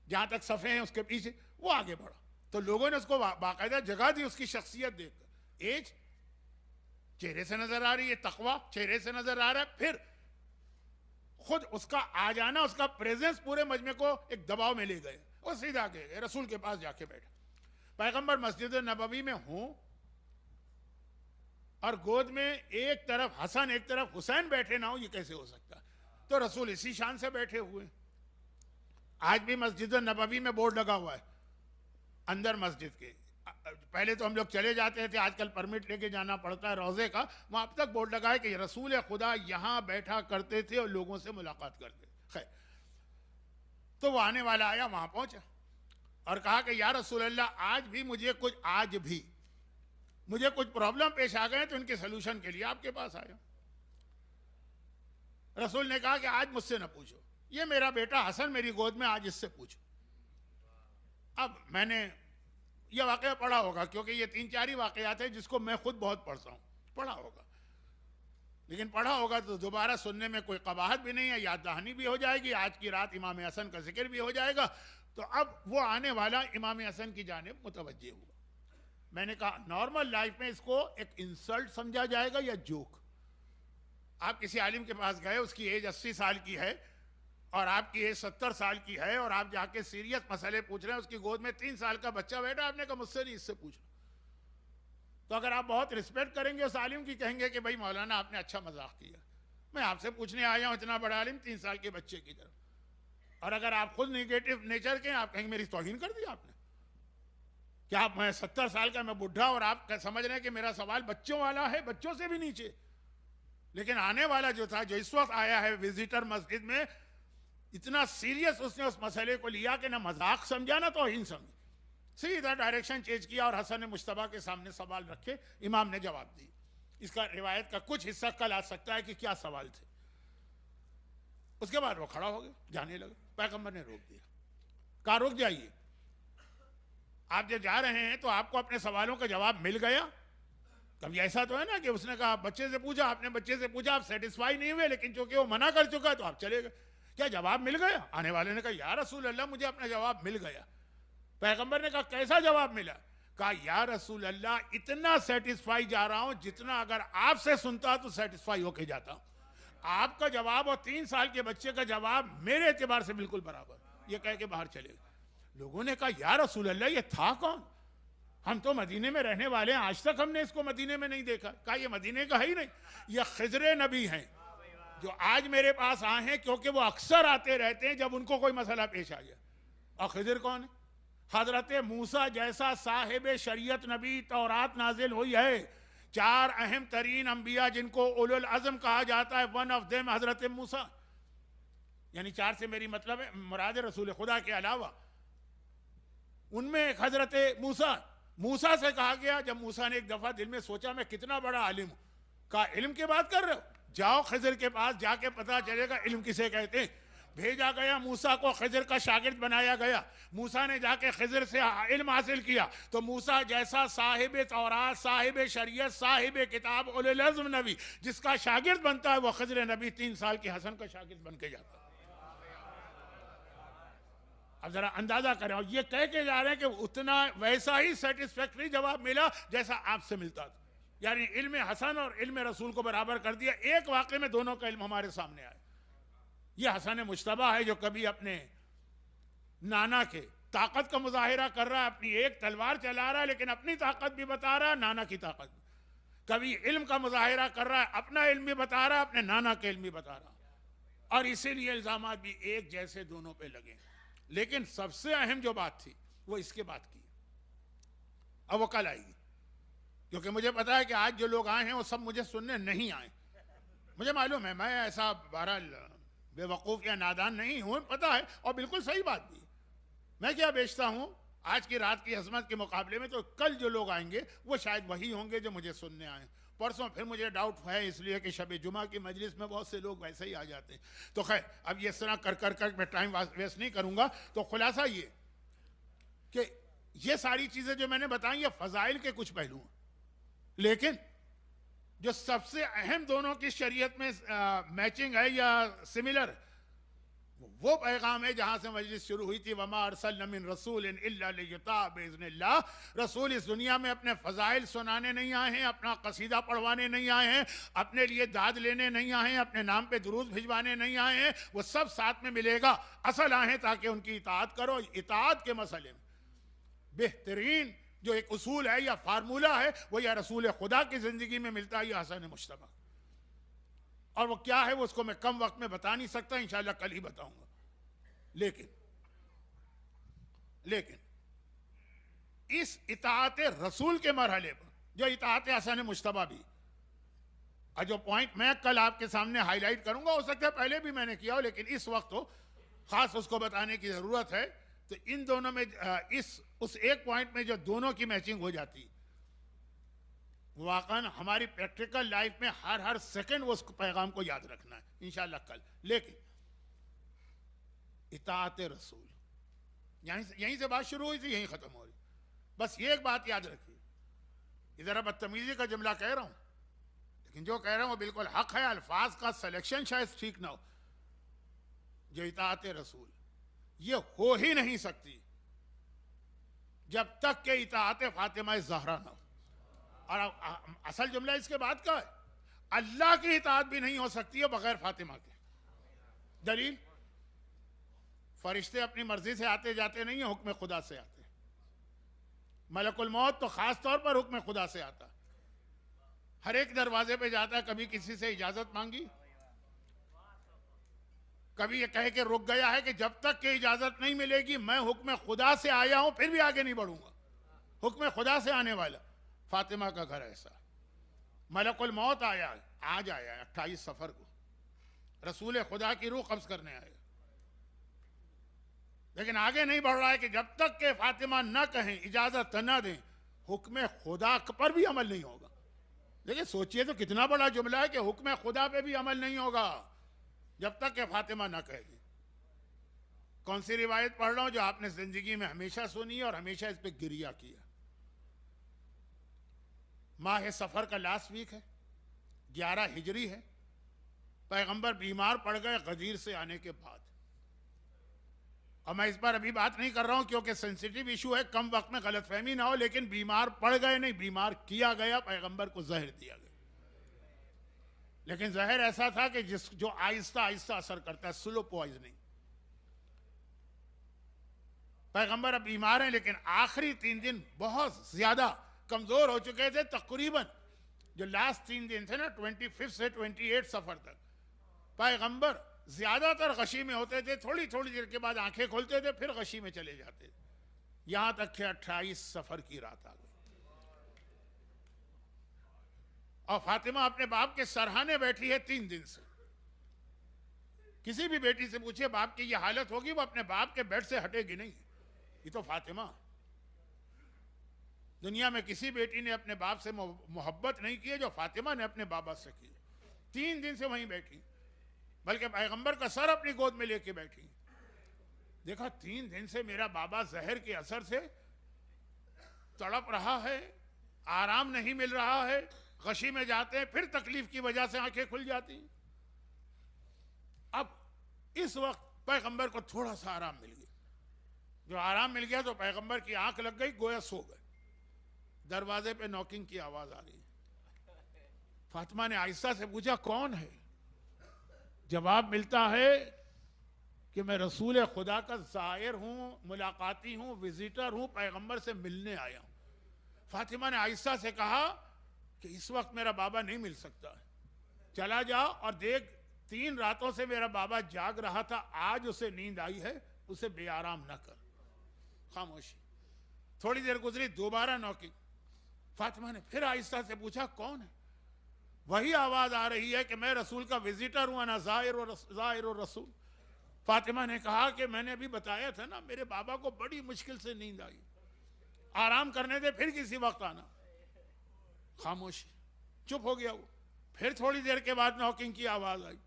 जहाँ तक सफ़े हैं उसके पीछे, वो आगे बढ़ा। तो लोगों ने उसको बाकायदा जगह दी उसकी शख्सियत देखकर। एज चेहरे से नजर आ रही है, तकवा चेहरे से नजर आ रहा है, फिर खुद उसका आ जाना, उसका प्रेजेंस पूरे मजमे को एक दबाव में ले गए। और सीधा गए रसूल के पास जाके बैठा। पैगंबर मस्जिद नबवी में हूं और गोद में एक तरफ हसन एक तरफ हुसैन बैठे ना हो, ये कैसे हो सकता? तो रसूल इसी शान से बैठे हुए। आज भी मस्जिद नबवी में बोर्ड लगा हुआ है अंदर मस्जिद के। पहले तो हम लोग चले जाते थे, आजकल परमिट लेके जाना पड़ता है रोजे का। वहां अब तक बोर्ड लगा है कि रसूल खुदा यहां बैठा करते थे और लोगों से मुलाकात करते थे। खैर, तो वो आने वाला आया, वहां पहुंचा और कहा कि या रसूल अल्लाह, आज भी मुझे कुछ प्रॉब्लम पेश आ गए, तो इनके सोल्यूशन के लिए आपके पास आया। रसूल ने कहा कि आज मुझसे ना पूछो, ये मेरा बेटा हसन मेरी गोद में, आज इससे पूछो। अब मैंने यह वाकया पढ़ा होगा, क्योंकि ये 3-4 ही वाकयात हैं जिसको मैं खुद बहुत पढ़ता हूँ, पढ़ा होगा, लेकिन पढ़ा होगा तो दोबारा सुनने में कोई कबाहत भी नहीं है, याद दहानी भी हो जाएगी, आज की रात इमाम हसन का जिक्र भी हो जाएगा। तो अब वो आने वाला इमाम हसन की जानिब मुतवज्जे हुआ। मैंने कहा नॉर्मल लाइफ में इसको एक इंसल्ट समझा जाएगा या जोक? आप किसी आलिम के पास गए, उसकी एज 80 साल की है और आपकी एज 70 साल की है, और आप जाके सीरियस मसले पूछ रहे हैं, उसकी गोद में 3 साल का बच्चा बैठा, आपने कहा मुझसे नहीं, इससे पूछना। तो अगर आप बहुत रिस्पेक्ट करेंगे उस आलिम की, कहेंगे कि भाई मौलाना आपने अच्छा मजाक किया, मैं आपसे पूछने आया हूं, इतना बड़ा आलिम 3 साल के बच्चे की तरफ। और अगर आप खुद निगेटिव नेचर के, आप कहेंगे मेरी तौहीन कर दी आपने, क्या आप, मैं 70 साल का मैं बुढ़ा और आप समझ रहे हैं कि मेरा सवाल बच्चों वाला है, बच्चों से भी नीचे। लेकिन आने वाला जो था, जो इस वक्त आया है विजिटर मस्जिद में, इतना सीरियस उसने उस मसले को लिया कि ना मजाक समझा ना तौहीन समझी, सीधा डायरेक्शन चेंज किया और हसन मुश्तबा के सामने सवाल रखे, इमाम ने जवाब दी। इसका रिवायत का कुछ हिस्सा कल आ सकता है कि क्या सवाल थे। उसके बाद वो खड़ा हो गया, जाने लगा, पैगंबर ने रोक दिया, कहा रुक जाइए, आप जब जा रहे हैं तो आपको अपने सवालों का जवाब मिल गया? कभी ऐसा तो है ना कि उसने कहा बच्चे से पूछा, आपने बच्चे से पूछा, आप सेटिस्फाई नहीं हुए, लेकिन चूंकि वो मना कर चुका तो आप चले गए, क्या जवाब मिल गया? आने वाले ने कहा या रसूल अल्लाह मुझे अपना जवाब मिल गया। पैगंबर ने कहा कैसा जवाब मिला? कहा या रसूल अल्लाह इतना सेटिस्फाई जा रहा हूं जितना अगर आपसे सुनता तो सेटिस्फाई होके जाता हूं। आपका जवाब और 3 साल के बच्चे का जवाब मेरे एतबार से बिल्कुल बराबर। ये कह के बाहर चले गए। लोगों ने कहा या रसूल अल्लाह ये था कौन? हम तो मदीने में रहने वाले हैं, आज तक हमने इसको मदीने में नहीं देखा। कहा ये मदीने का है ही नहीं, ये खिजर नबी हैं जो आज मेरे पास आए हैं, क्योंकि वो अक्सर आते रहते हैं जब उनको कोई मसला पेश आ गया। और खिजर कौन है? हजरत मूसा जैसा साहिब शरीयत नबी, तौरात नाजिल हुई है, 4 अहम तरीन अंबिया जिनको उलुल अज़म कहा जाता है, वन ऑफ देम हजरत मूसा, यानी 4 से मेरी मतलब है मुराद रसूल खुदा के अलावा, उनमें एक हजरत मूसा। मूसा से कहा गया, जब मूसा ने एक दफा दिल में सोचा मैं कितना बड़ा आलिम हूं, कहा इल्म की बात कर रहे हो, जाओ खिजर के पास, जाके पता चलेगा इल्म किसे कहते हैं। भेजा गया, मूसा को खिजर का शागिर्द बनाया गया। मूसा ने जाके खिजर से इल्म हासिल किया, तो मूसा जैसा साहिब तौरात, साहिब शरीयत, साहिब किताब, उलुल अज़्म नबी जिसका शागिर्द बनता है, वो खिजर नबी 3 साल के हसन का शागिर्द बन के जाता है। अब जरा अंदाजा करें, और ये कह के जा रहे हैं कि उतना वैसा ही सेटिस्फैक्टरी जवाब मिला जैसा आपसे मिलता था, यानी इल्म हसन और इल्म रसूल को बराबर कर दिया। एक वाक़े में दोनों का इल्म हमारे सामने आया। ये हसन मुश्तबा है जो कभी अपने नाना के ताकत का मुजाहिरा कर रहा है, अपनी एक तलवार चला रहा है लेकिन अपनी ताकत भी बता रहा है, नाना की ताकत भी। कभी इल्म का मुजाहिरा कर रहा है, अपना इल्म भी बता रहा है, अपने नाना के इल्म भी बता रहा है, और इसीलिए इल्जाम भी एक जैसे दोनों पे लगे। लेकिन सबसे अहम जो बात थी वो इसके बात की, अब वो कल आएगी, क्योंकि मुझे पता है कि आज जो लोग आए हैं वो सब मुझे सुनने नहीं आए। मुझे मालूम है, मैं ऐसा बहरहाल बेवकूफ़ या नादान नहीं हूँ, पता है, और बिल्कुल सही बात भी। मैं क्या बेचता हूँ आज की रात की अजमत के मुकाबले में, तो कल जो लोग आएंगे वो शायद वही होंगे जो मुझे सुनने आए। परसों फिर मुझे डाउट है, इसलिए कि शब जुमा की मजलिस में बहुत से लोग वैसे ही आ जाते हैं। तो खैर अब ये इस तरह कर मैं टाइम वेस्ट नहीं करूँगा। तो खुलासा ये कि ये सारी चीज़ें जो मैंने बताई ये फ़ज़ाइल के कुछ पहलू हैं, लेकिन जो सबसे अहम दोनों की शरीयत में मैचिंग है या सिमिलर, वो पैगाम है जहां से मजलिस शुरू हुई थी, वमा अरसलना मिन रसूलिन इल्ला लियुताअ बिइज़्निल्लाह। रसूल इस दुनिया में अपने फ़ज़ाइल सुनाने नहीं आए हैं, अपना कसीदा पढ़वाने नहीं आए हैं, अपने लिए दाद लेने नहीं आए हैं, अपने नाम पे दुरूद भिजवाने नहीं आए हैं। वो सब साथ में मिलेगा, असल आए हैं ताकि उनकी इताअत करो। इताअत के मसले में बेहतरीन जो एक उसूल है या फार्मूला है वो या रसूल खुदा की जिंदगी में मिलता है या हसन मुश्तबा। और वो क्या है वो उसको मैं कम वक्त में बता नहीं सकता, इंशाल्लाह कल ही बताऊंगा। लेकिन इस इताअत रसूल के मरहले पर जो इताअत हसन मुश्तबा भी, और जो पॉइंट मैं कल आपके सामने हाईलाइट करूंगा, हो सकता है पहले भी मैंने किया हो, लेकिन इस वक्त तो खास उसको बताने की जरूरत है। तो इन दोनों में उस एक पॉइंट में जो दोनों की मैचिंग हो जाती, वाकई हमारी प्रैक्टिकल लाइफ में हर सेकंड उस पैगाम को याद रखना है इंशाल्लाह कल। लेकिन इताअत रसूल। यहीं से बात शुरू हुई थी, यहीं खत्म हो रही। बस ये एक बात याद रखिए, इधर बदतमीजी का जुमला कह रहा हूं, लेकिन जो कह रहा हूं वो बिल्कुल हक है। अल्फाज का सिलेक्शन शायद ठीक ना हो। जो इताअत रसूल ये हो ही नहीं सकती जब तक के इताअत फातिमा ज़हरा ना हो। और असल जुमला इसके बाद का है, अल्लाह की इताअत भी नहीं हो सकती है बगैर फातिमा के। दलील, फरिश्ते अपनी मर्जी से आते जाते नहीं है, हुक्म खुदा से आते। मलकुल मौत तो खास तौर पर हुक्म खुदा से आता, हर एक दरवाजे पे जाता है। कभी किसी से इजाजत मांगी, कभी ये कह के रुक गया है कि जब तक कि इजाजत नहीं मिलेगी मैं हुक्म खुदा से आया हूं फिर भी आगे नहीं बढ़ूंगा। हुक्म खुदा से आने वाला फातिमा का घर ऐसा। मलकुल मौत आया, आज आया 28 सफर को, रसूल खुदा की रूह कब्ज करने आया, लेकिन आगे नहीं बढ़ रहा है कि जब तक के फातिमा न कहें, इजाजत न दें, हुक्म खुदा पर भी अमल नहीं होगा। देखिए सोचिए तो कितना बड़ा जुमला है कि हुक्म खुदा पे भी अमल नहीं होगा जब तक के फातिमा न कहेगी। कौन सी रिवायत पढ़ रहा हूं जो आपने जिंदगी में हमेशा सुनी है और हमेशा इस पे गिरिया किया। माह सफर का लास्ट वीक है, 11 हिजरी है। पैगंबर बीमार पड़ गए गदीर से आने के बाद। और मैं इस पर अभी बात नहीं कर रहा हूं क्योंकि सेंसिटिव इशू है, कम वक्त में गलतफहमी ना हो, लेकिन बीमार पड़ गए नहीं, बीमार किया गया, पैगंबर को जहर दिया गया। लेकिन जहर ऐसा था कि जो आहिस्ता आहिस्ता असर करता है, स्लो पॉइजनिंग। पैगंबर अब बीमार हैं, लेकिन आखिरी 3 दिन बहुत ज्यादा कमजोर हो चुके थे। तकरीबन जो लास्ट 3 दिन थे ना, 25 से 28 सफर तक, पैगंबर ज्यादातर गशी में होते थे। थोड़ी थोड़ी देर के बाद आंखें खोलते थे, फिर गशी में चले जाते थे, यहां तक कि 28 सफर की रात आ गई। और फातिमा अपने बाप के सरहाने बैठी है 3 दिन से। किसी भी बेटी से पूछिए बाप की ये हालत होगी, वो अपने बाप के बेड से हटेगी नहीं। ये तो फातिमा। दुनिया में किसी बेटी ने अपने बाप से मोहब्बत नहीं की है जो फातिमा ने अपने बाबा से की। 3 दिन से वहीं बैठी, बल्कि पैगंबर का सर अपनी गोद में लेके बैठी। देखा 3 दिन से मेरा बाबा जहर के असर से तड़प रहा है, आराम नहीं मिल रहा है, गशी में जाते हैं, फिर तकलीफ की वजह से आंखें खुल जाती। अब इस वक्त पैगंबर को थोड़ा सा आराम मिल गया। जो आराम मिल गया तो पैगंबर की आंख लग गई, गोया सो गए। दरवाजे पे नॉकिंग की आवाज आ रही। फातिमा ने आहिस्ता से पूछा कौन है। जवाब मिलता है कि मैं रसूल खुदा का जायर हूं, मुलाकाती हूं, विजिटर हूं, पैगंबर से मिलने आया हूं। फातिमा ने आहिस्ता से कहा कि इस वक्त मेरा बाबा नहीं मिल सकता, चला जा और देख 3 रातों से मेरा बाबा जाग रहा था, आज उसे नींद आई है, उसे बेआराम न कर। खामोशी। थोड़ी देर गुजरी, दोबारा नॉकिंग। फातिमा ने फिर आहिस्ता से पूछा कौन है। वही आवाज आ रही है कि मैं रसूल का विजिटर हूं, ना जाहिर और रसूल। फातिमा ने कहा कि मैंने अभी बताया था ना, मेरे बाबा को बड़ी मुश्किल से नींद आई, आराम करने दे, फिर किसी वक्त आना। खामोशी। चुप हो गया वो। फिर थोड़ी देर के बाद नॉकिंग की आवाज आई।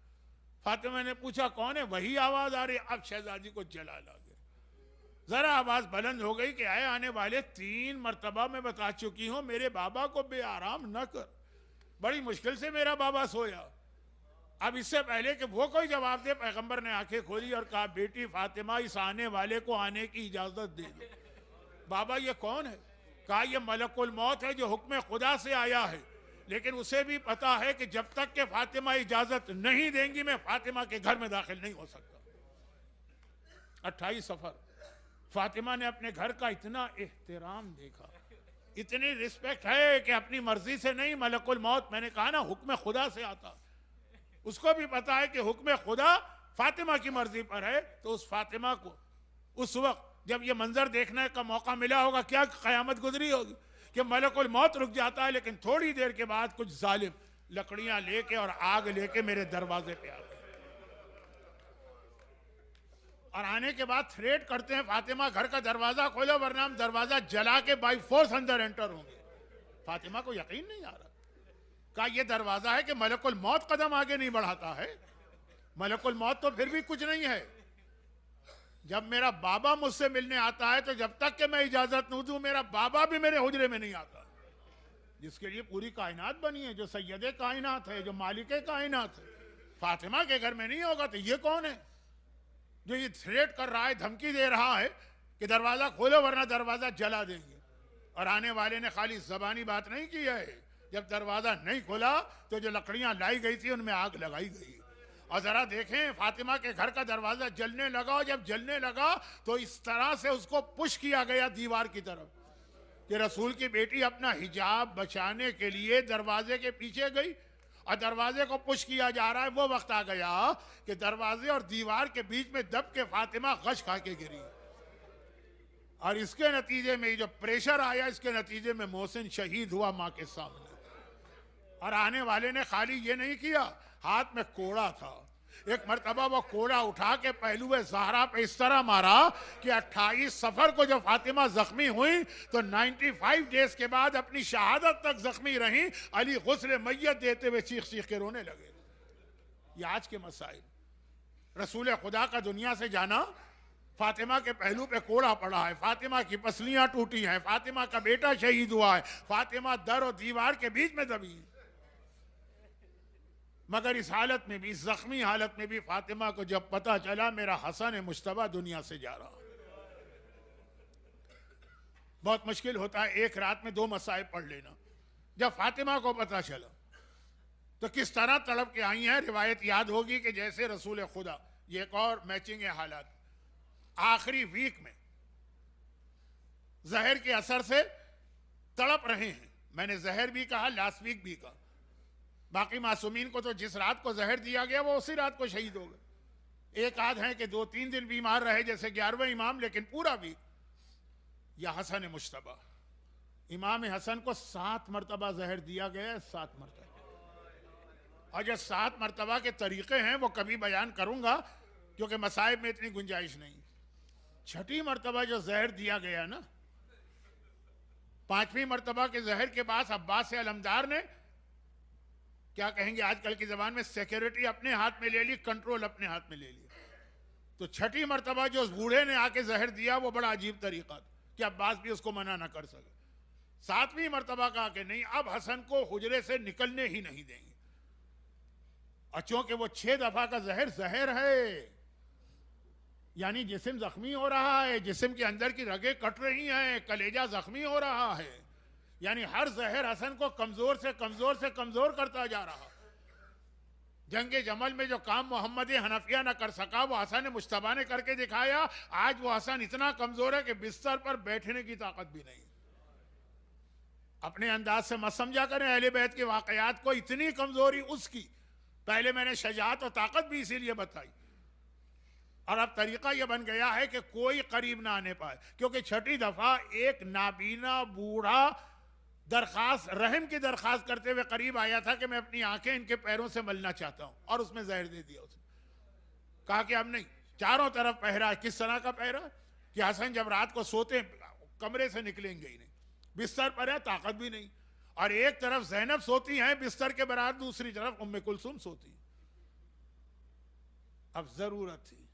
फातिमा ने पूछा कौन है। वही आवाज आ रही। अब शहजादी को जलाल आ गया। जरा आवाज बुलंद हो गई कि आए आने वाले 3 मरतबा मैं बता चुकी हूं मेरे बाबा को बेआराम न कर, बड़ी मुश्किल से मेरा बाबा सोया। अब इससे पहले कि वो कोई जवाब दे, पैगंबर ने आंखें खोली और कहा बेटी फातिमा, इस आने वाले को आने की इजाजत दे दो। बाबा ये कौन है। कहा ये मलकुल मौत है जो हुक्म खुदा से आया है, लेकिन उसे भी पता है कि जब तक के फातिमा इजाजत नहीं देंगी मैं फातिमा के घर में दाखिल नहीं हो सकता। 28 सफर। फातिमा ने अपने घर का इतना एहतराम देखा, इतनी रिस्पेक्ट है कि अपनी मर्जी से नहीं, मलकुल मौत, मैंने कहा ना हुक्म खुदा से आता। उसको भी पता है कि हुक्म खुदा फातिमा की मर्जी पर है। तो उस फातिमा को उस वक्त जब ये मंजर देखने का मौका मिला होगा, क्या कयामत गुजरी होगी कि मलकुल मौत रुक जाता है, लेकिन थोड़ी देर के बाद कुछ जालिम लकड़ियां लेके और आग लेके मेरे दरवाजे पे आ गए और आने के बाद थ्रेट करते हैं फातिमा घर का दरवाजा खोलो वरना हम दरवाजा जला के बाई फोर्स अंदर एंटर होंगे। फातिमा को यकीन नहीं आ रहा। कहा यह दरवाजा है कि मलकुल मौत कदम आगे नहीं बढ़ाता है। मलकुल मौत तो फिर भी कुछ नहीं है। जब मेरा बाबा मुझसे मिलने आता है तो जब तक कि मैं इजाजत नहीं दूं मेरा बाबा भी मेरे हुजरे में नहीं आता, जिसके लिए पूरी कायनात बनी है, जो सैयदे कायनात है, जो मालिके कायनात है, फातिमा के घर में नहीं होगा तो ये कौन है जो ये थ्रेट कर रहा है, धमकी दे रहा है कि दरवाजा खोलो वरना दरवाजा जला देंगे। और आने वाले ने खाली जबानी बात नहीं की है, जब दरवाजा नहीं खोला तो जो लकड़ियां लाई गई थी उनमें आग लगाई गई। और जरा देखें फातिमा के घर का दरवाजा जलने लगा, और जब जलने लगा तो इस तरह से उसको पुश किया गया दीवार की तरफ कि रसूल की बेटी अपना हिजाब बचाने के लिए दरवाजे के पीछे गई और दरवाजे को पुश किया जा रहा है। वो वक्त आ गया कि दरवाजे और दीवार के बीच में दब के फातिमा गश खा के गिरी, और इसके नतीजे में जो प्रेशर आया, इसके नतीजे में मोहसिन शहीद हुआ मां के सामने। और आने वाले ने खाली ये नहीं किया, हाथ में कोड़ा था, एक मर्तबा वो कोड़ा उठा के पहलुए ज़हरा पे इस तरह मारा कि 28 सफर को जब फातिमा जख्मी हुई तो 95 डेज के बाद अपनी शहादत तक जख्मी रही। अली गुस्ल मैयत देते हुए चीख चीख के रोने लगे। ये आज के मसाइल, रसूल खुदा का दुनिया से जाना, फातिमा के पहलू पे कोड़ा पड़ा है, फातिमा की पसलियां टूटी हैं, फातिमा का बेटा शहीद हुआ है, फातिमा दर और दीवार के बीच में दबी। मगर इस हालत में भी, इस जख्मी हालत में भी फातिमा को जब पता चला मेरा हसन मुश्तबा दुनिया से जा रहा, बहुत मुश्किल होता है एक रात में 2 मसाइब पढ़ लेना। जब फातिमा को पता चला तो किस तरह तड़प के आई हैं, रिवायत याद होगी कि जैसे रसूल खुदा, ये एक और मैचिंग है हालात, आखिरी वीक में जहर के असर से तड़प रहे हैं। मैंने जहर भी कहा, लास्ट वीक भी कहा। बाकी मासूमीन को तो जिस रात को जहर दिया गया वो उसी रात को शहीद हो गए। एक आध हैं कि 2-3 दिन बीमार रहे जैसे 11वें इमाम, लेकिन पूरा वीक। या हसन मुश्तबा, इमाम हसन को 7 मरतबा जहर दिया गया है, 7 मरतबा। और जो 7 मरतबा के तरीके हैं वो कभी बयान करूंगा क्योंकि मसाइब में इतनी गुंजाइश नहीं। 6ठी मरतबा जो जहर दिया गया ना, 5वीं मरतबा के जहर के बाद अब्बास अलमदार ने, क्या कहेंगे आजकल की जबान में, सिक्योरिटी अपने हाथ में ले ली, कंट्रोल अपने हाथ में ले लिया। तो 6ठी मरतबा जो उस बूढ़े ने आके जहर दिया वो बड़ा अजीब तरीका था कि अब्बास भी उसको मना ना कर सके। 7वीं मरतबा कहा कि नहीं, अब हसन को हुजरे से निकलने ही नहीं देंगे। और चूंकि वो 6 दफा का जहर है, यानी जिस्म जख्मी हो रहा है, जिस्म के अंदर की रगें कट रही हैं, कलेजा जख्मी हो रहा है, यानी हर जहर हसन को कमजोर से कमजोर से कमजोर करता जा रहा। जंगे जमल में जो काम मोहम्मद हनफिया न कर सका वो हसन मुश्तबा ने करके दिखाया। आज वो हसन इतना कमजोर है कि बिस्तर पर बैठने की ताकत भी नहीं। अपने अंदाज से मत समझा करें अहले बैत के वाकयात को, इतनी कमजोरी उसकी। पहले मैंने शजाअत और ताकत भी इसीलिए बताई, और अब तरीका यह बन गया है कि कोई करीब ना आने पाए, क्योंकि 6ठी दफा एक नाबीना बूढ़ा दरखास्त, रहम की दरखास्त करते हुए करीब आया था कि मैं अपनी आंखें इनके पैरों से मलना चाहता हूं, और उसमें जहर दे दिया उसने। कहा कि अब नहीं, चारों तरफ पहरा है। किस तरह का पहरा कि हसन जब रात को सोते कमरे से निकलेंगे ही नहीं, बिस्तर पर है, ताकत भी नहीं। और एक तरफ ज़ैनब सोती हैं बिस्तर के बराबर, दूसरी तरफ उम्मे कुलसूम सोती। अब जरूरत थी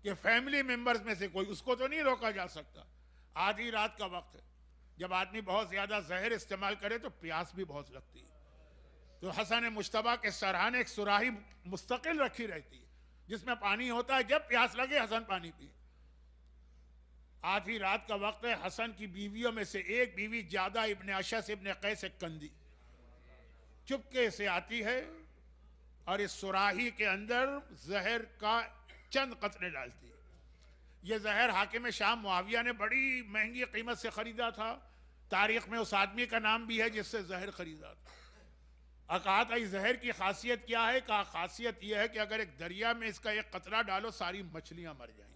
कि फैमिली मेंबर्स में से कोई, उसको तो नहीं रोका जा सकता, आधी रात का वक्त है, जब आदमी बहुत ज्यादा जहर इस्तेमाल करे तो प्यास भी बहुत लगती है। तो हसन मुश्तबा के सरहाने एक सुराही मुस्तकिल रखी रहती है जिसमें पानी होता है, जब प्यास लगे हसन पानी पिए। आधी रात का वक्त है, हसन की बीवियों में से एक बीवी ज्यादा इब्ने अशस इब्ने कैस कंदी चुपके से आती है और इस सुराही के अंदर जहर का चंद कतरे डालती है। यह जहर हाकिम शाम मुआविया ने बड़ी महंगी कीमत से खरीदा था। तारीख में उस आदमी का नाम भी है जिससे जहर खरीदा था। और कहा था इस जहर की खासियत क्या है? कहा खासियत यह है कि अगर एक दरिया में इसका एक कतरा डालो सारी मछलियां मर जाएंगी।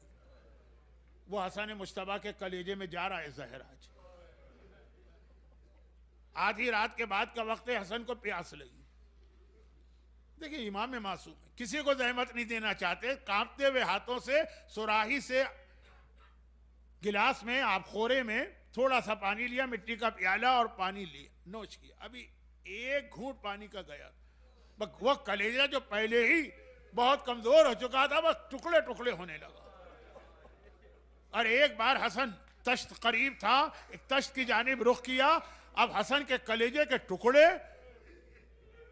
वो हसन मुश्तबा के कलेजे में जा रहा है जहर आज। आधी रात के बाद का वक्त है, हसन को प्यास लगी। देखिए इमाम मासूम है, किसी को जहमत नहीं देना चाहते, कांपते हुए हाथों से सुराही से गिलास में आबखोरे में थोड़ा सा पानी लिया, मिट्टी का प्याला और पानी लिया, नोच किया। अभी एक घूंट पानी का गया, बस वो कलेजा जो पहले ही बहुत कमजोर हो चुका था बस टुकड़े टुकड़े होने लगा। और एक बार हसन तश्त करीब था, एक तश्त की जानिब रुख किया। अब हसन के कलेजे के टुकड़े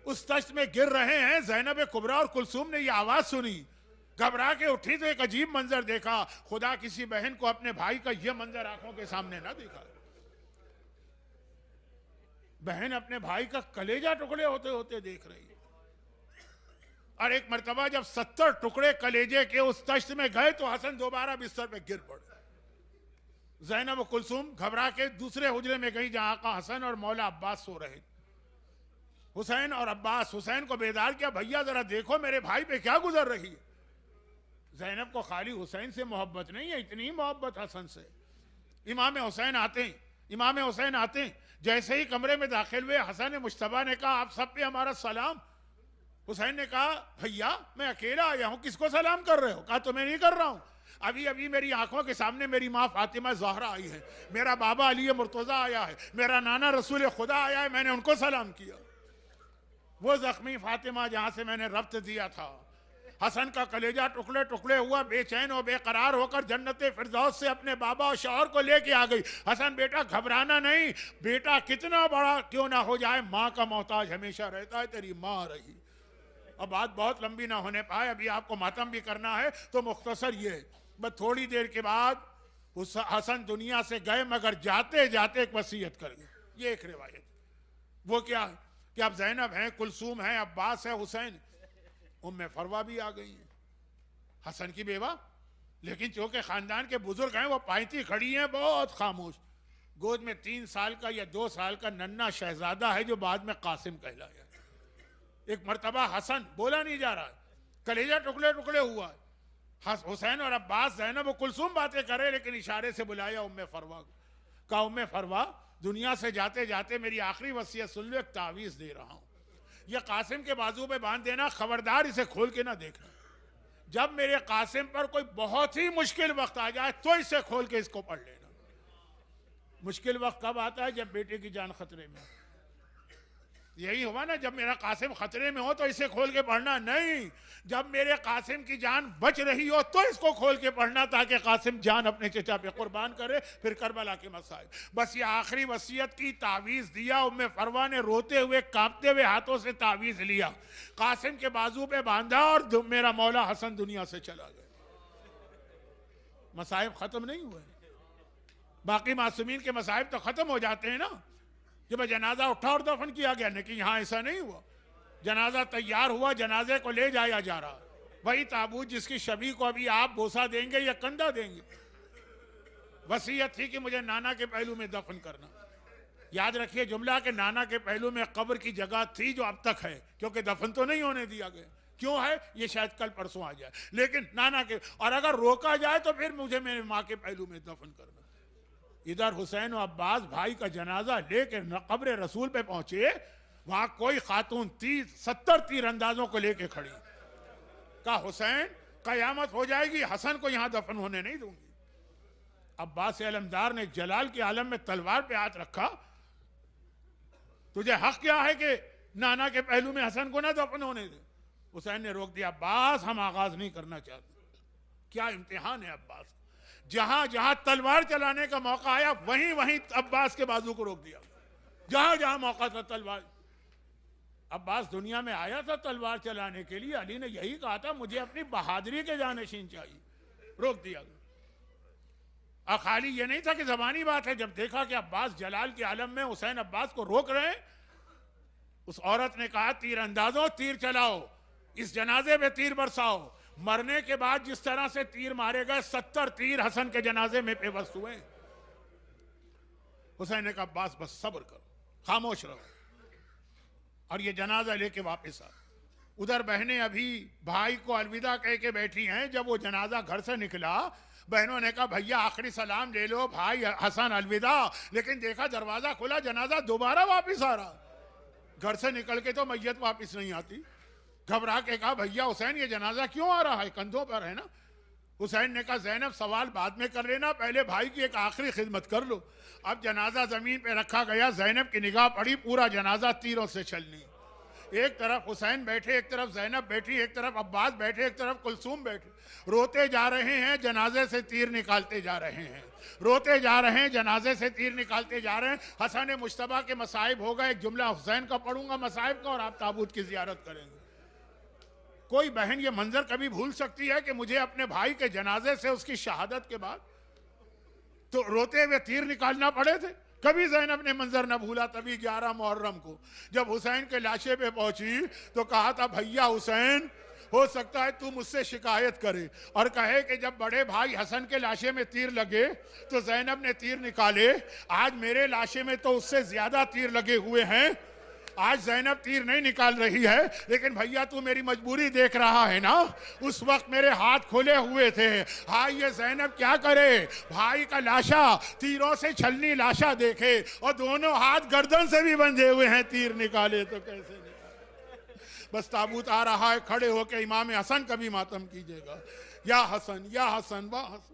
उस तश्त में गिर रहे हैं। ज़ैनब कुबरा और कुलसूम ने ये आवाज सुनी, घबरा के उठी तो एक अजीब मंजर देखा। खुदा किसी बहन को अपने भाई का ये मंजर आंखों के सामने ना देखा। बहन अपने भाई का कलेजा टुकड़े होते होते देख रही है। और एक मर्तबा जब 70 टुकड़े कलेजे के उस तश्त में गए तो हसन दोबारा बिस्तर पे गिर पड़े। ज़ैनब और कुलसूम घबरा के दूसरे हुजरे में गई जहां का हसन और मौला अब्बास सो रहे। हुसैन और अब्बास हुसैन को बेदार किया, भैया जरा देखो मेरे भाई पे क्या गुजर रही है। ज़ैनब को खाली हुसैन से मोहब्बत नहीं है, इतनी मोहब्बत हसन से। इमाम हुसैन आते जैसे ही कमरे में दाखिल हुए, हसन मुश्तबा ने कहा आप सब पे हमारा सलाम। हुसैन ने कहा भैया मैं अकेला आया हूं, किसको सलाम कर रहे हो? कहा तो मैं नहीं कर रहा हूं, अभी अभी मेरी आंखों के सामने मेरी माँ फातिमा ज़हरा आई है, मेरा बाबा अली मुर्तज़ा आया है, मेरा नाना रसूल खुदा आया है, मैंने उनको सलाम किया। वो जख्मी फातिमा जहां से मैंने रब्त दिया था। हसन का कलेजा टुकड़े टुकड़े हुआ, बेचैन और बेकरार होकर जन्नत फिरदौस से अपने बाबा और शौहर को लेके आ गई। हसन बेटा घबराना नहीं, बेटा कितना बड़ा क्यों ना हो जाए, माँ का मोहताज हमेशा रहता है, तेरी माँ रही। अब बात बहुत लंबी ना होने पाए, अभी आपको मातम भी करना है तो मुख्तसर ये, बस थोड़ी देर के बाद उस हसन दुनिया से गए, मगर जाते जाते एक वसीयत कर गए। ये एक रिवायत। वो क्या कि अब ज़ैनब हैं, कुलसूम हैं, अब्बास है, हुसैन, उम्मे फरवा भी आ गई हैं, हसन की बेवा। लेकिन चूंकि खानदान के बुजुर्ग हैं वो पायती खड़ी हैं बहुत खामोश। गोद में 3 साल का या 2 साल का नन्ना शहजादा है जो बाद में कासिम कहलाया। एक मर्तबा हसन बोला नहीं जा रहा, कलेजा टुकड़े टुकड़े हुआ। हुसैन और अब्बास ज़ैनब और कुलसूम बातें करे, लेकिन इशारे से बुलाया उम्मे फरवा को। कहा उम्मे फरवा दुनिया से जाते जाते मेरी आखिरी वसीयत सुन लो, एक तावीज़ दे रहा हूं, यह कासिम के बाजू पे बांध देना, खबरदार इसे खोल के ना देखना। जब मेरे कासिम पर कोई बहुत ही मुश्किल वक्त आ जाए तो इसे खोल के इसको पढ़ लेना। मुश्किल वक्त कब आता है? जब बेटे की जान खतरे में। यही हुआ ना, जब मेरा कासिम खतरे में हो तो इसे खोल के पढ़ना नहीं, जब मेरे कासिम की जान बच रही हो तो इसको खोल के पढ़ना, ताकि कासिम जान अपने चचा पे कुर्बान करे, फिर करबला के मसाइल। बस ये आखिरी वसीयत की, तावीज़ दिया। उम्मे फरवा ने रोते हुए कांपते हुए हाथों से तावीज़ लिया, कासिम के बाजू पे बांधा और मेरा मौला हसन दुनिया से चला गया। मसाइब खत्म नहीं हुए, बाकी मासूमीन के मसाइब तो खत्म हो जाते हैं ना। जब जनाजा उठा और दफन किया गया, लेकिन यहाँ ऐसा नहीं हुआ। जनाजा तैयार हुआ, जनाजे को ले जाया जा रहा, वही ताबूत जिसकी शबी को अभी आप बोसा देंगे या कंधा देंगे। वसीयत थी कि मुझे नाना के पहलू में दफन करना। याद रखिए जुमला के नाना के पहलू में कब्र की जगह थी जो अब तक है, क्योंकि दफन तो नहीं होने दिया गया। क्यों है ये शायद कल परसों आ जाए, लेकिन नाना के, और अगर रोका जाए तो फिर मुझे मेरे माँ के पहलू में दफन करना। इधर हुसैन और अब्बास भाई का जनाजा लेकर कब्र रसूल पे पहुंचे, वहां कोई खातून 70 तीरंदाजों को लेके खड़ी। कहा हुसैन कयामत हो जाएगी, हसन को यहां दफन होने नहीं दूंगी। अब्बास अलमदार ने जलाल के आलम में तलवार पे हाथ रखा, तुझे हक क्या है कि नाना के पहलू में हसन को ना दफन होने दे? हुसैन ने रोक दिया, अब्बास हम आगाज नहीं करना चाहते। क्या इम्तिहान है अब्बास, जहां जहां तलवार चलाने का मौका आया वहीं वहीं अब्बास के बाजू को रोक दिया। जहां जहां मौका था तलवार। अब्बास दुनिया में आया था तलवार चलाने के लिए, अली ने यही कहा था मुझे अपनी बहादुरी के जानशीन चाहिए, रोक दिया गया। और खाली ये नहीं था कि जबानी बात है, जब देखा कि अब्बास जलाल के आलम में हुसैन अब्बास को रोक रहे हैं, उस औरत ने कहा तीरंदाजों तीर चलाओ, इस जनाजे पे तीर बरसाओ। मरने के बाद जिस तरह से तीर मारे गए, 70 तीर हसन के जनाजे में पेवस्त हुए। हुसैन ने कहा अब्बास बस सब्र करो, खामोश रहो, और ये जनाजा लेके वापस आ। उधर बहनें अभी भाई को अलविदा कह के बैठी हैं। जब वो जनाजा घर से निकला, बहनों ने कहा भैया आखिरी सलाम ले लो, भाई हसन अलविदा। लेकिन देखा दरवाजा खुला, जनाजा दोबारा वापस आ रहा। घर से निकल के तो मैयत वापस नहीं आती। घबरा के कहा भैया हुसैन ये जनाजा क्यों आ रहा है, कंधों पर है ना। हुसैन ने कहा ज़ैनब सवाल बाद में कर लेना, पहले भाई की एक आखिरी खिदमत कर लो। अब जनाजा जमीन पे रखा गया, ज़ैनब की निगाह पड़ी, पूरा जनाजा तीरों से छलनी। एक तरफ हुसैन बैठे, एक तरफ जैनब बैठी, एक तरफ अब्बास बैठे, एक तरफ कुलसूम बैठे, रोते जा रहे हैं, जनाजे से तीर निकालते जा रहे हैं, रोते जा रहे हैं, जनाजे से तीर निकालते जा रहे हैं। हसन मुश्तबा के मसाइब होगा, एक जुमला हुसैन का पढ़ूंगा मसाइब का, और आप ताबूत की जियारत करेंगे। कोई बहन ये मंजर कभी भूल सकती है कि मुझे अपने भाई के जनाजे से उसकी शहादत के बाद तो रोते हुए तीर निकालना पड़े थे? कभी ज़ैनब ने मंजर न भूला। तभी 11 मुहर्रम को जब हुसैन के लाशे पे पहुंची तो कहा था, भैया हुसैन, हो सकता है तू मुझसे शिकायत करे और कहे कि जब बड़े भाई हसन के लाशे में तीर लगे तो ज़ैनब ने तीर निकाले, आज मेरे लाशे में तो उससे ज्यादा तीर लगे हुए हैं। आज ज़ैनब तीर नहीं निकाल रही है, लेकिन भैया तू मेरी मजबूरी देख रहा है ना, उस वक्त मेरे हाथ खोले हुए थे। हाँ, ये ज़ैनब क्या करे, भाई का लाशा तीरों से छलनी लाशा देखे और दोनों हाथ गर्दन से भी बंधे हुए हैं, तीर निकाले तो कैसे निकाले। बस ताबूत आ रहा है, खड़े होकर इमाम हसन का भी मातम कीजिएगा, या हसन, या हसन, वाह हसन।